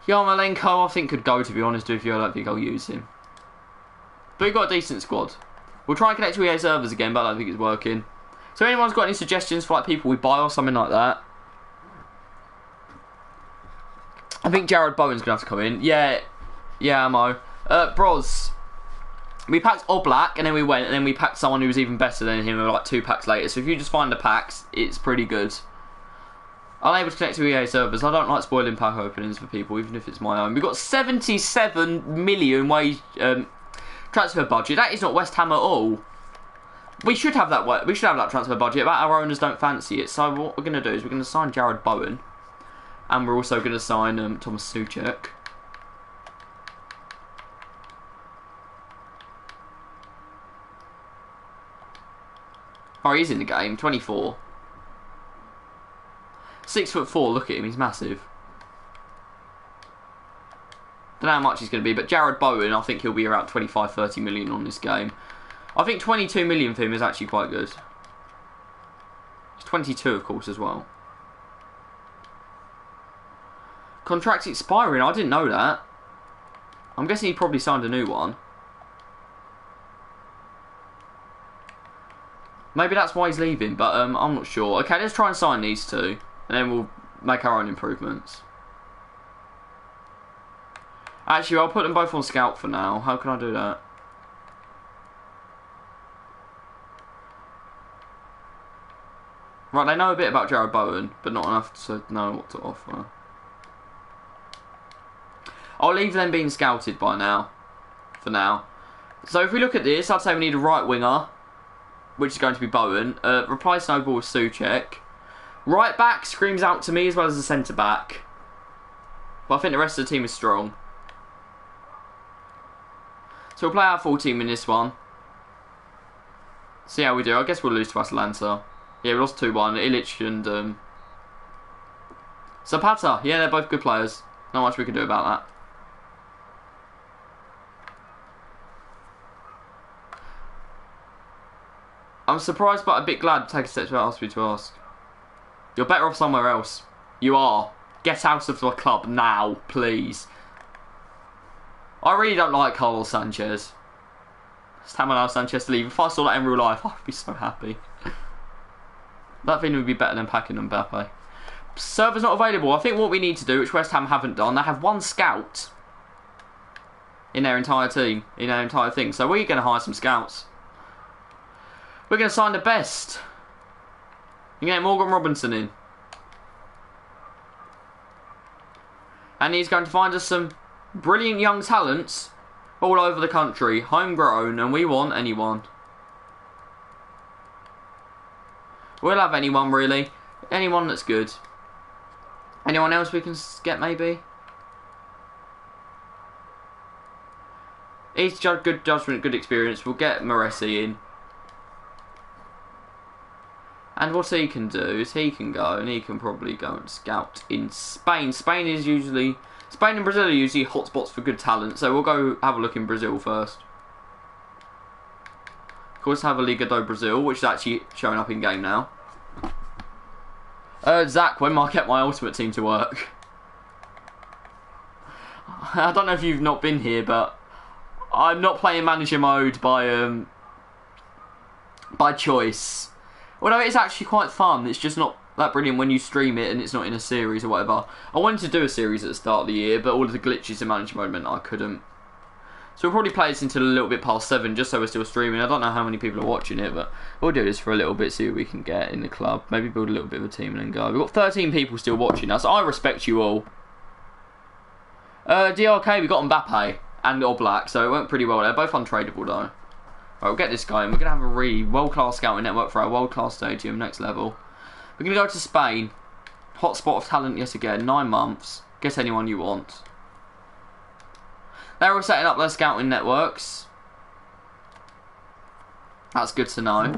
Yarmolenko, I think, could go, to be honest with you. I don't think I'll use him. But we've got a decent squad. We'll try and connect to EA servers again, but I don't think it's working. So anyone's got any suggestions for like people we buy or something like that? I think Jared Bowen's going to have to come in. Yeah, Ammo. Bros. We packed Oblak and then we went and then we packed someone who was even better than him like 2 packs later. So if you just find the packs, it's pretty good. Unable to connect to EA servers. I don't like spoiling pack openings for people, even if it's my own. We've got 77 million wage transfer budget. That is not West Ham at all. We should have that. We should have that transfer budget, but our owners don't fancy it. So what we're going to do is we're going to sign Jared Bowen, and we're also going to sign Thomas Souček. Oh, he's in the game. 24. 6'4", look at him, he's massive. Don't know how much he's going to be, but Jared Bowen, I think he'll be around 25-30 million on this game. I think 22 million for him is actually quite good. He's 22, of course, as well. Contract's expiring, I didn't know that. I'm guessing he probably signed a new one. Maybe that's why he's leaving, but I'm not sure. Okay, let's try and sign these two. And then we'll make our own improvements. Actually, I'll put them both on scout for now. How can I do that? Right, they know a bit about Jared Bowen, but not enough to know what to offer. I'll leave them being scouted by now. For now. So if we look at this, I'd say we need a right winger, which is going to be Bowen. Replace Noble with Souček. Right back screams out to me as well as the centre back. But I think the rest of the team is strong. So we'll play our full team in this one. See how we do. I guess we'll lose to Atalanta. Yeah, we lost 2-1. Ilic and Zapata. Yeah, they're both good players. Not much we can do about that. I'm surprised but a bit glad to take a step to ask you to ask. You're better off somewhere else. You are. Get out of the club now, please. I really don't like Carlos Sanchez. Just have allowed Sanchez to leave. If I saw that in real life, I'd be so happy. That thing would be better than packing Mbappe. Server's not available. I think what we need to do, which West Ham haven't done, they have 1 scout in their entire team, in their entire thing. So we're going to hire some scouts. We're going to sign the best. You can get Morgan Robinson in. And he's going to find us some brilliant young talents all over the country. Homegrown, and we want anyone. We'll have anyone, really. Anyone that's good. Anyone else we can get, maybe? He's good judgment, good experience. We'll get Moresi in. And what he can do is he can go and he can probably go and scout in Spain. Spain and Brazil are usually hotspots for good talent, so we'll go have a look in Brazil first. Of course, have a Liga do Brazil, which is actually showing up in game now. Zach, when I get my ultimate team to work. I don't know if you've not been here, but I'm not playing manager mode by choice. Although it's actually quite fun, it's just not that brilliant when you stream it and it's not in a series or whatever. I wanted to do a series at the start of the year, but all of the glitches in manager mode meant I couldn't. So we'll probably play this until a little bit past 7, just so we're still streaming. I don't know how many people are watching it, but we'll do this for a little bit, see what we can get in the club. Maybe build a little bit of a team and then go. We've got 13 people still watching us. I respect you all. DRK, we got Mbappe and Oblak, so it went pretty well there. Both untradeable though. Right, we'll get this guy in. We're going to have a really world-class scouting network for our world-class stadium, next level. We're going to go to Spain. Hotspot of talent yet again. 9 months. Get anyone you want. They're all setting up their scouting networks. That's good to know.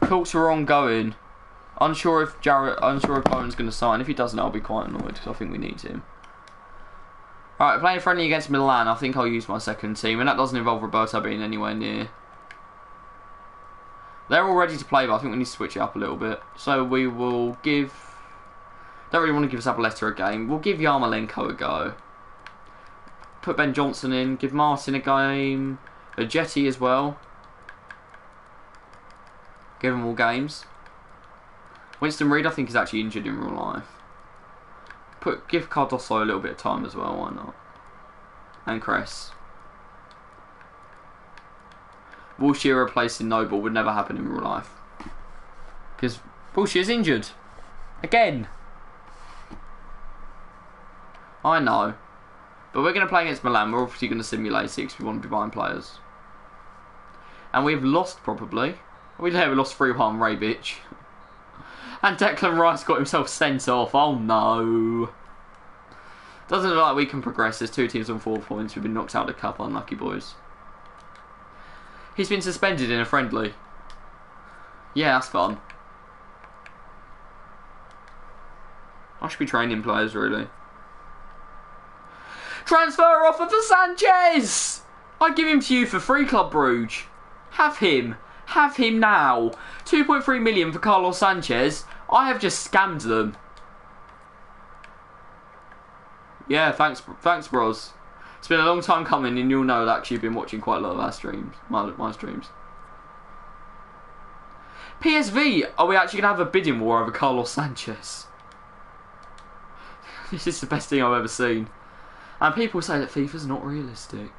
Talks are ongoing. Unsure if Bowen's going to sign. If he doesn't, I'll be quite annoyed because I think we need him. Alright, playing friendly against Milan, I think I'll use my second team, and that doesn't involve Roberto being anywhere near. They're all ready to play, but I think we need to switch it up a little bit. So we will give... Don't really want to give Zabaleta a game. We'll give Yarmolenko a go. Put Ben Johnson in, give Martin a game, a Jetty as well. Give him all games. Winston Reid, I think, is actually injured in real life. Give Cardoso a little bit of time as well, why not? And Cress. Wilshere replacing Noble would never happen in real life. Because Wilshere's injured. Again. I know. But we're going to play against Milan. We're obviously going to simulate it because we want to be buying players. And we've lost, probably. We lost 3-1, Rebic. And Declan Rice got himself sent off. Oh no. Doesn't look like we can progress. There's 2 teams on 4 points. We've been knocked out of the cup. Unlucky boys. He's been suspended in a friendly. Yeah, that's fun. I should be training players, really. Transfer offer for Sanchez! I'd give him to you for free, Club Brugge. Have him. Have him now. 2.3 million for Carlos Sanchez. I have just scammed them. Yeah, thanks bros. It's been a long time coming, and you'll know that actually you've been watching quite a lot of our streams. My streams. PSV, are we actually going to have a bidding war over Carlos Sanchez? This is the best thing I've ever seen. And people say that FIFA's not realistic.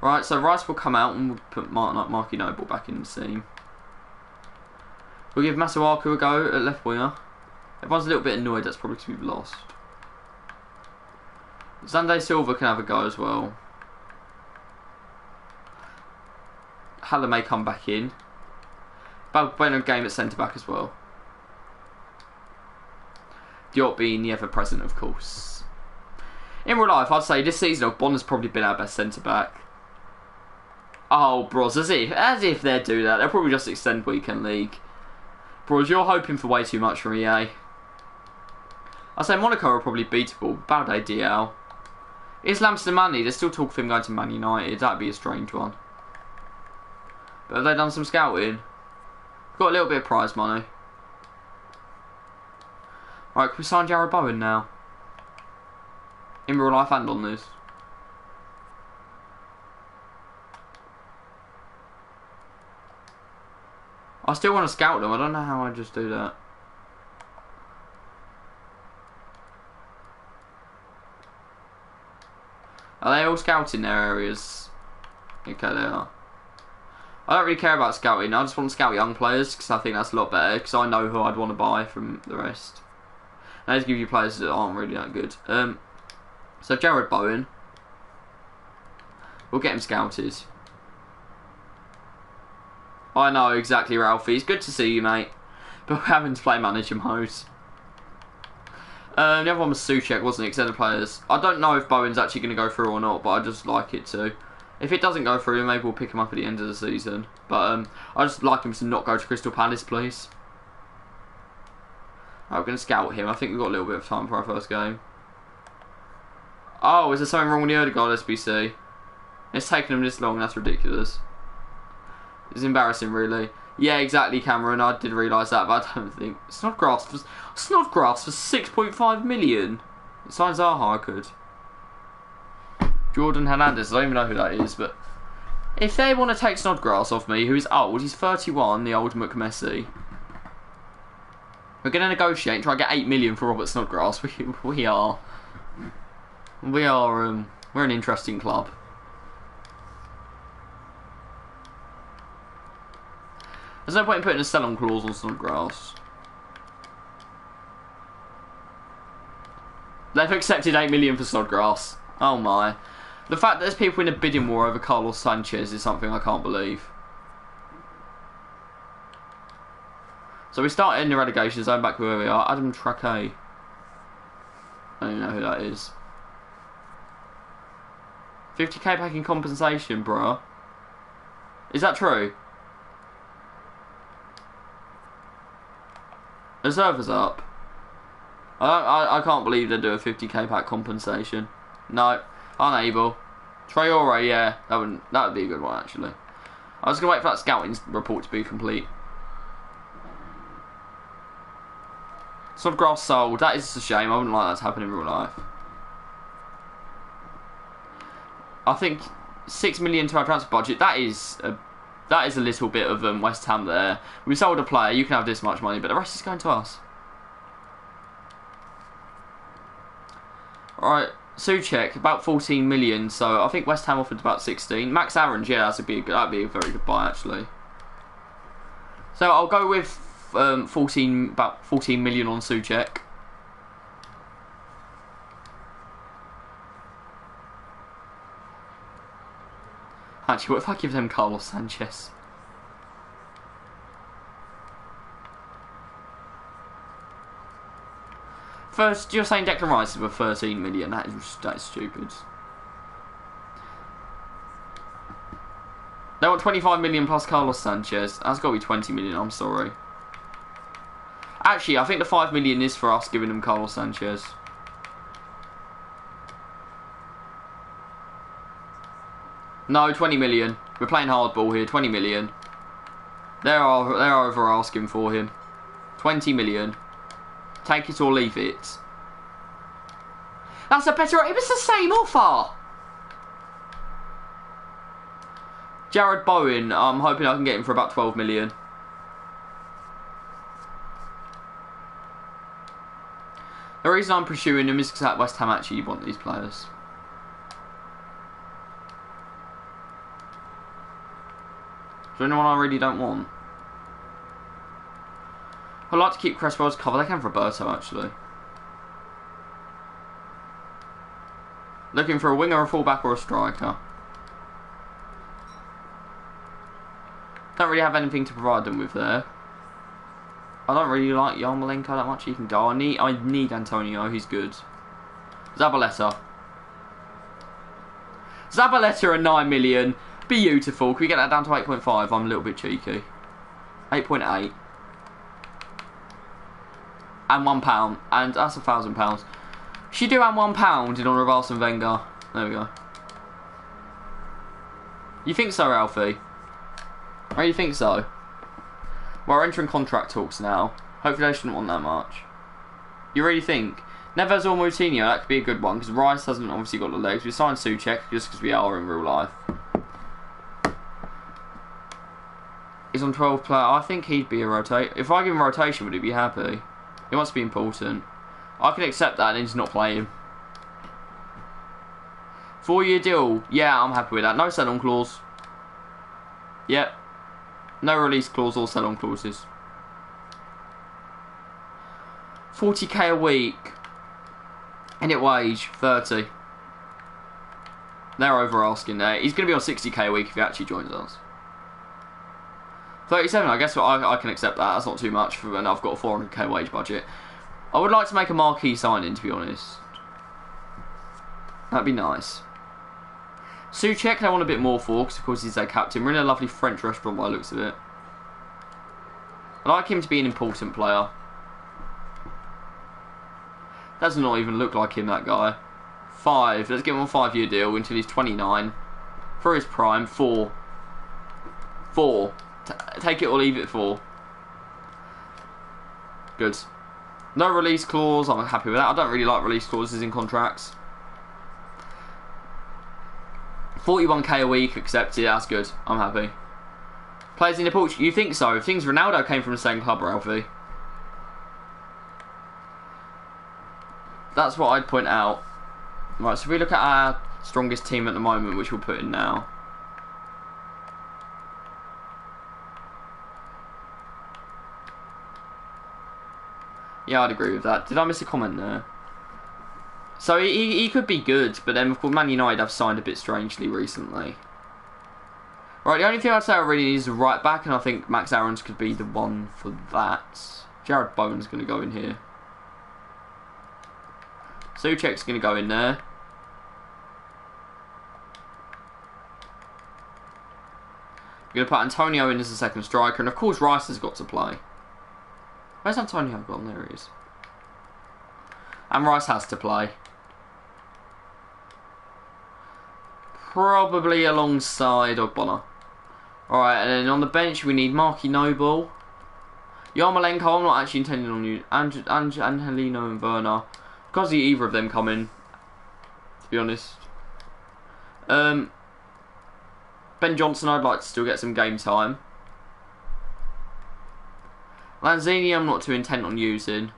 Right, so Rice will come out and we'll put Marky Noble back in the team. We'll give Masuaku a go at left winger. Everyone's a little bit annoyed, that's probably because we've lost. Zande Silva can have a go as well. Haller may come back in. Bueno game at centre back as well. Diop being the ever present, of course. In real life, I'd say this season Ogbonna's probably been our best centre back. Oh, bros, as if they'd do that. They'll probably just extend Weekend League. Bros, you're hoping for way too much from EA. I'd say Monaco are probably beatable. Balde DL. Islam Slimani, there's still talk of him going to Man United. That'd be a strange one. But have they done some scouting? Got a little bit of prize money. Right, can we sign Jared Bowen now? In real life and on this. I still want to scout them. I don't know how I just do that. Are they all scouting their areas? Okay, they are. I don't really care about scouting. I just want to scout young players because I think that's a lot better. Because I know who I'd want to buy from the rest. I just give you players that aren't really that good. So Jared Bowen. We'll get him scouted. I know, exactly, Ralphie. It's good to see you, mate. But we're having to play manager mode. The other one was Souček, wasn't it? Extended players. I don't know if Bowen's actually going to go through or not, but I just like it too. If it doesn't go through, maybe we'll pick him up at the end of the season. But I just like him to not go to Crystal Palace, please. Right, we're going to scout him. I think we've got a little bit of time for our first game. Oh, is there something wrong with the Odegaard SBC? It's taken them this long, that's ridiculous. It's embarrassing, really. Yeah, exactly, Cameron. I did realise that, but I don't think Snodgrass for 6.5 million. It signs Zaha could. Jordan Hernandez. I don't even know who that is, but if they want to take Snodgrass off me, who's old, he's 31, the old McMessi. We're going to negotiate and try and get 8 million for Robert Snodgrass. We are. We're an interesting club. There's no point in putting a sell-on clause on Snodgrass. They've accepted 8 million for Snodgrass. Oh my. The fact that there's people in a bidding war over Carlos Sanchez is something I can't believe. So we start in the relegation zone back where we are. Adam Traque. I don't even know who that is. 50k back in compensation, bro. Is that true? The server's up. I can't believe they do a 50k pack compensation. No, unable. Traore, yeah, that would be a good one actually. I was gonna wait for that scouting report to be complete. Snodgrass sold. That is a shame. I wouldn't like that to happen in real life. I think 6 million to our transfer budget. That is a That is a little bit of West Ham there. We sold a player, you can have this much money, but the rest is going to us. Alright, Souček, about 14 million, so I think West Ham offered about 16. Max Aarons, yeah, that'd be a very good buy, actually. So I'll go with about 14 million on Souček. Actually, what if I give them Carlos Sanchez? First, you're saying Declan Rice is worth 13 million. That is stupid. They want 25 million plus Carlos Sanchez. That's got to be 20 million. I'm sorry. Actually, I think the 5 million is for us giving them Carlos Sanchez. No, 20 million. We're playing hardball here. 20 million. They're over asking for him. 20 million. Take it or leave it. That's a better... It was the same offer. Jared Bowen. I'm hoping I can get him for about 12 million. The reason I'm pursuing him is because at West Ham actually want these players. Is there anyone I really don't want? I'd like to keep Cresswell's cover. They can for Roberto, actually. Looking for a winger, a fullback, or a striker. Don't really have anything to provide them with there. I don't really like Yarmolenko that much. He can go. I need Antonio. He's good. Zabaleta. Zabaleta at 9 million. Beautiful. Can we get that down to 8.5? I'm a little bit cheeky. 8.8. And £1. And that's £1,000. Should do and £1 in honour of Arsene Wenger. There we go. You think so, Alfie? Or you think so? Well, we're entering contract talks now. Hopefully they shouldn't want that much. You really think? Neves or Moutinho, that could be a good one, because Rice hasn't obviously got the legs. We signed Souček just because we are in real life. He's on 12 player. I think he'd be a rotate. If I give him rotation, would he be happy? He wants to be important. I can accept that and then just not play him. 4-year deal. Yeah, I'm happy with that. No sell-on clause. Yep. No release clause or sell-on clauses. 40k a week. Init wage, 30. They're over asking there. He's going to be on 60k a week if he actually joins us. 37, I guess I can accept that. That's not too much for when I've got a 400k wage budget. I would like to make a marquee signing, to be honest. That'd be nice. Souček, I want a bit more for, because of course he's their captain. We're in a lovely French restaurant by the looks of it. I like him to be an important player. Does not even look like him, that guy. 5. Let's give him a 5-year deal until he's 29. For his prime, 4. 4. Take it or leave it 4. Good. No release clause. I'm happy with that. I don't really like release clauses in contracts. 41k a week, accepted. That's good. I'm happy. Players in the Portugal. You think so? Things Ronaldo came from the same club, Ralphie. That's what I'd point out. Right, so if we look at our strongest team at the moment, which we'll put in now. Yeah, I'd agree with that. Did I miss a comment there? So he could be good, but then of course Man United have signed a bit strangely recently. Right, the only thing I'd say I really need is a right back, and I think Max Aarons could be the one for that. Jared Bowen's going to go in here. Souček's going to go in there. We're going to put Antonio in as the second striker, and of course Rice has got to play. Where's Antonio gone? There he is. And Rice has to play. Probably alongside Ogbonna. Alright, and then on the bench we need Marky Noble. Yarmolenko, I'm not actually intending on you. Angelino and Werner. Can't see either of them coming, to be honest. Ben Johnson, I'd like to still get some game time. Lanzini, I'm not too intent on using.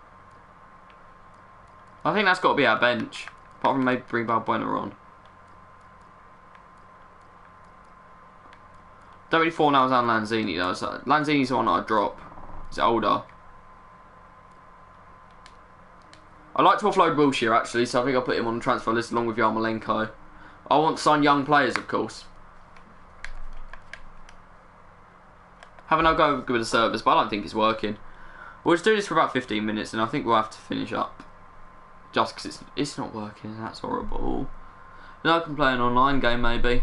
I think that's got to be our bench. Apart from maybe bring Balbuena on. Don't really fall now on Lanzini though. So Lanzini's the one that I'd drop. He's older. I like to offload Wilshere actually, so I think I'll put him on the transfer list along with Yarmolenko. I want to sign young players, of course. Having a go with the service, but I don't think it's working. We'll just do this for about 15 minutes and I think we'll have to finish up. Just because it's not working, and that's horrible. Then I can play an online game maybe.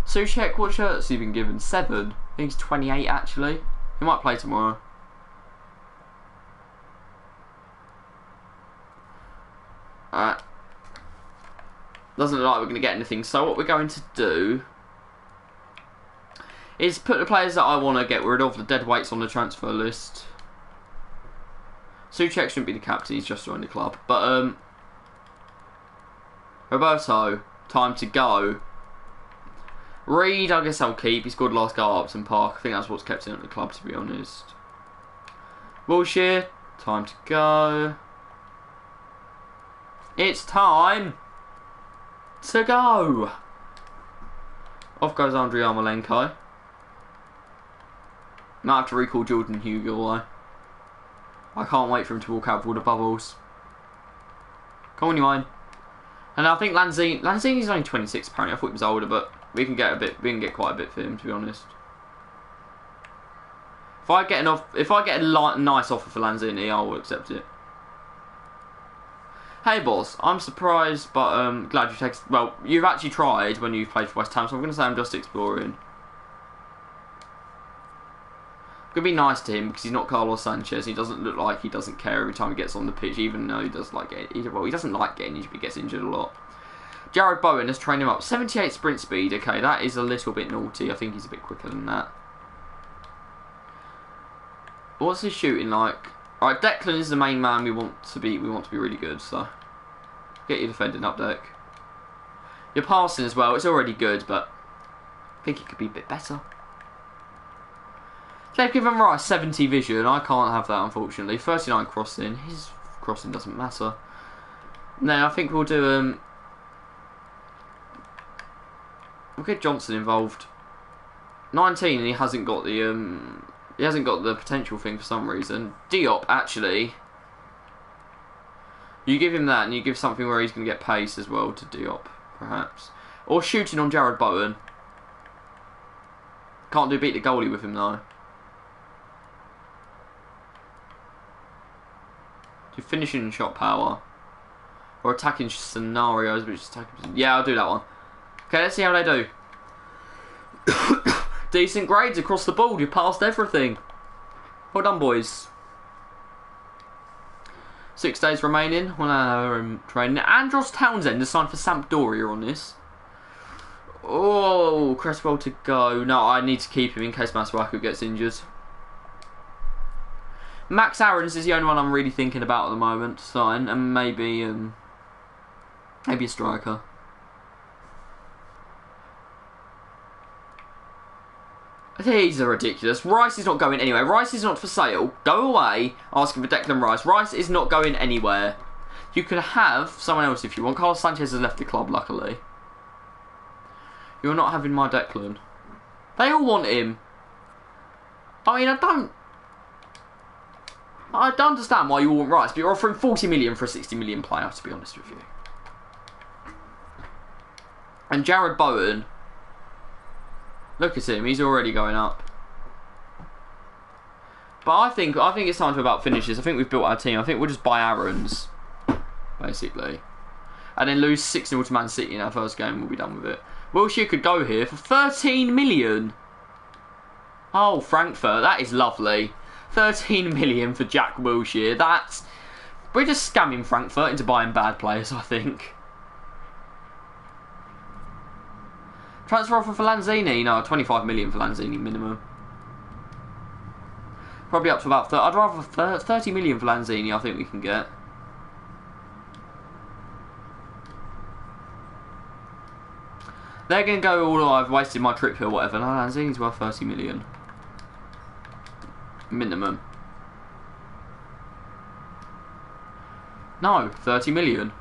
Soucek, what shirts has he been given? 7. I think he's 28 actually. He might play tomorrow. Alright. Doesn't look like we're going to get anything. So what we're going to do is put the players that I want to get rid of, the dead weights, on the transfer list. Soucek shouldn't be the captain, he's just joined the club. But, Roberto, time to go. Reed, I guess I'll keep. He scored last goal at Upton Park. I think that's what's kept him at the club, to be honest. Wilshere, time to go. It's time to go. Off goes Andriy Yarmolenko. Might have to recall Jordan Hugill though. I can't wait for him to walk out with all the bubbles. Come on, you mind. And I think Lanzini's only 26 apparently. I thought he was older, but we can get quite a bit for him, to be honest. If I get a nice offer for Lanzini, I will accept it. Hey boss, I'm surprised, but glad you texted. Well, you've actually tried when you've played for West Ham, so I'm going to say I'm just exploring. I'm going to be nice to him because he's not Carlos Sanchez. He doesn't look like he doesn't care every time he gets on the pitch, even though he does like he doesn't like getting injured, but he gets injured a lot. Jared Bowen has trained him up. 78 sprint speed. Okay, that is a little bit naughty. I think he's a bit quicker than that. What's his shooting like? Alright, Declan is the main man we want to be really good, so get your defending up, Dec. Your passing as well, it's already good, but I think it could be a bit better. They've given Rice 70 vision. I can't have that, unfortunately. 39 crossing. His crossing doesn't matter. No, I think we'll do we'll get Johnson involved. 19 and he hasn't got the potential thing for some reason. Diop, actually. You give him that and you give something where he's going to get pace as well to Diop, perhaps. Or shooting on Jared Bowen. Can't do beat the goalie with him though. Do finishing and shot power. Or attacking scenarios, which is attacking. Yeah, I'll do that one. Okay, let's see how they do. Decent grades across the board. You passed everything. Well done, boys. 6 days remaining. 1 hour training. Andros Townsend is signed for Sampdoria on this. Oh, Cresswell to go. No, I need to keep him in case Masuaku gets injured. Max Aarons is the only one I'm really thinking about at the moment to sign, and maybe a striker. These are ridiculous. Rice is not going anywhere. Rice is not for sale. Go away asking for Declan Rice. Rice is not going anywhere. You can have someone else if you want. Carlos Sanchez has left the club, luckily. You're not having my Declan. They all want him. I mean, I don't understand why you want Rice, but you're offering 40 million for a 60 million player, to be honest with you. And Jared Bowen, look at him, he's already going up. But I think it's time to about finish this. I think we've built our team. I think we'll just buy Aarons, basically. And then lose 6-0 to Man City in our first game, we'll be done with it. Wilshere could go here for 13 million. Oh, Frankfurt, that is lovely. 13 million for Jack Wilshere. We're just scamming Frankfurt into buying bad players, I think. Transfer offer for Lanzini? No, 25 million for Lanzini minimum. Probably up to about I'd rather 30 million for Lanzini, I think we can get. They're going to go, oh, I've wasted my trip here or whatever. No, Lanzini's worth 30 million. Minimum. No, 30 million.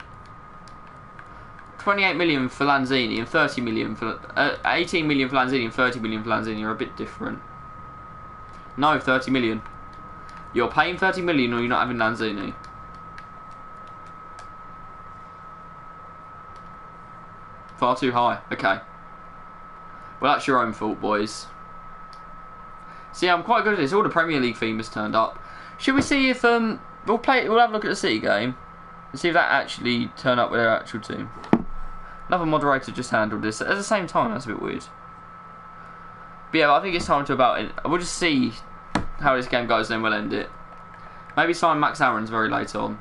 28 million for Lanzini and 30 million for... 18 million for Lanzini and 30 million for Lanzini are a bit different. No, 30 million. You're paying 30 million or you're not having Lanzini. Far too high. Okay. Well, that's your own fault, boys. See, I'm quite good at this. All the Premier League themes turned up. Should we see if we'll have a look at the City game and see if that actually turned up with their actual team. Another moderator just handled this at the same time. That's a bit weird. But yeah, I think it's time to about it. We'll just see how this game goes, then we'll end it. Maybe sign Max Aaron's very late on.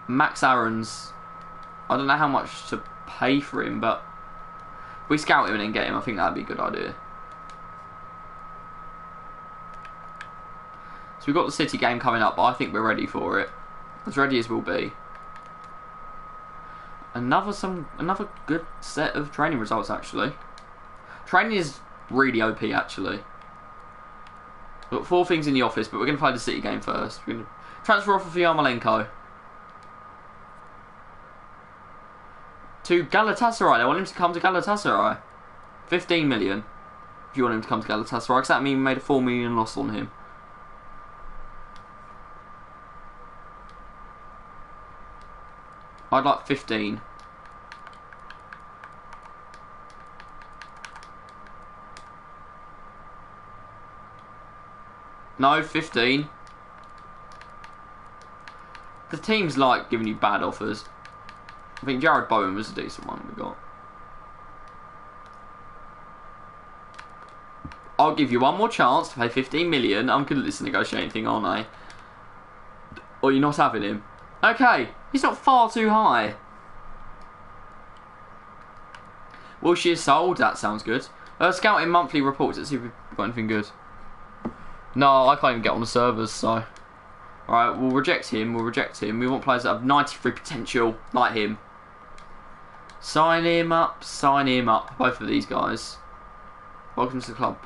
Max Aaron's, I don't know how much to pay for him, but if we scout him and then get him, I think that'd be a good idea. So we've got the City game coming up, but I think we're ready for it. As ready as we'll be. Another good set of training results, actually. Training is really OP, actually. We've got 4 things in the office, but we're going to play the City game first. We're going to transfer offer for Yarmolenko to Galatasaray. They want him to come to Galatasaray. 15 million if you want him to come to Galatasaray, because that means we made a 4 million loss on him. I'd like 15. No, 15. The team's like giving you bad offers. I think Jared Bowen was a decent one we got. I'll give you one more chance to pay 15 million. I'm good at this negotiating thing, aren't I? Or you're not having him. Okay, he's not far too high. Well, she is sold. That sounds good. Scouting monthly reports. Let's see if we've got anything good. No, I can't even get on the servers, so... Alright, we'll reject him. We'll reject him. We want players that have 93 potential, like him. Sign him up. Sign him up. Both of these guys. Welcome to the club.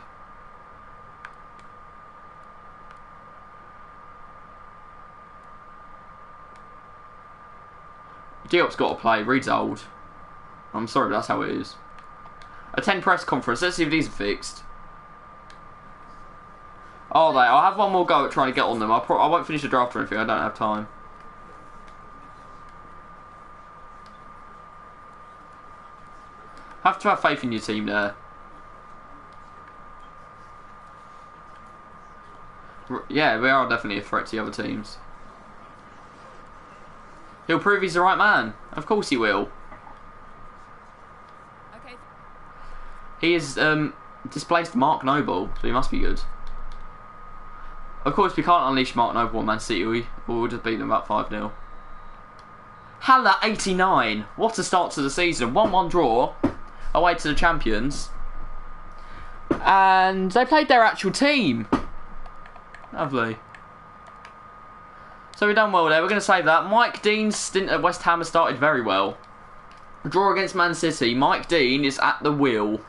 Diop's got to play. Reed's old. I'm sorry, but that's how it is. Attend press conference. Let's see if these are fixed. Oh, I'll have one more go at trying to get on them. I won't finish the draft or anything. I don't have time. Have to have faith in your team there. Yeah, we are definitely a threat to the other teams. He'll prove he's the right man. Of course he will. Okay. He is displaced Mark Noble, so he must be good. Of course, we can't unleash Mark Noble on Man City. We'll just beat them about 5-0. Haller 89. What a start to the season. 1-1 draw. Away to the champions. And they played their actual team. Lovely. So we've done well there. We're going to save that. Mike Dean's stint at West Ham has started very well. Draw against Man City. Mike Dean is at the wheel.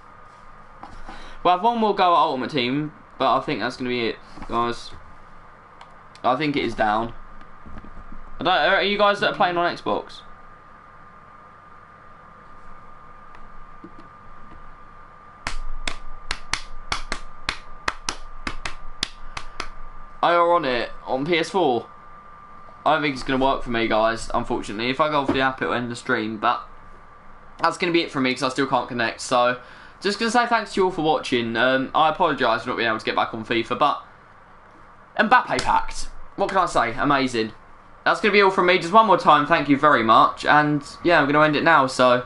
We'll have one more go at Ultimate Team, but I think that's going to be it, guys. I think it is down. Are you guys that are playing on Xbox? I are on it on PS4. I don't think it's going to work for me, guys, unfortunately. If I go off the app, it'll end the stream, but that's going to be it for me because I still can't connect. So, just going to say thanks to you all for watching. I apologise for not being able to get back on FIFA, but Mbappe packed. What can I say? Amazing. That's going to be all from me. Just one more time, thank you very much. And, yeah, I'm going to end it now, so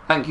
thank you.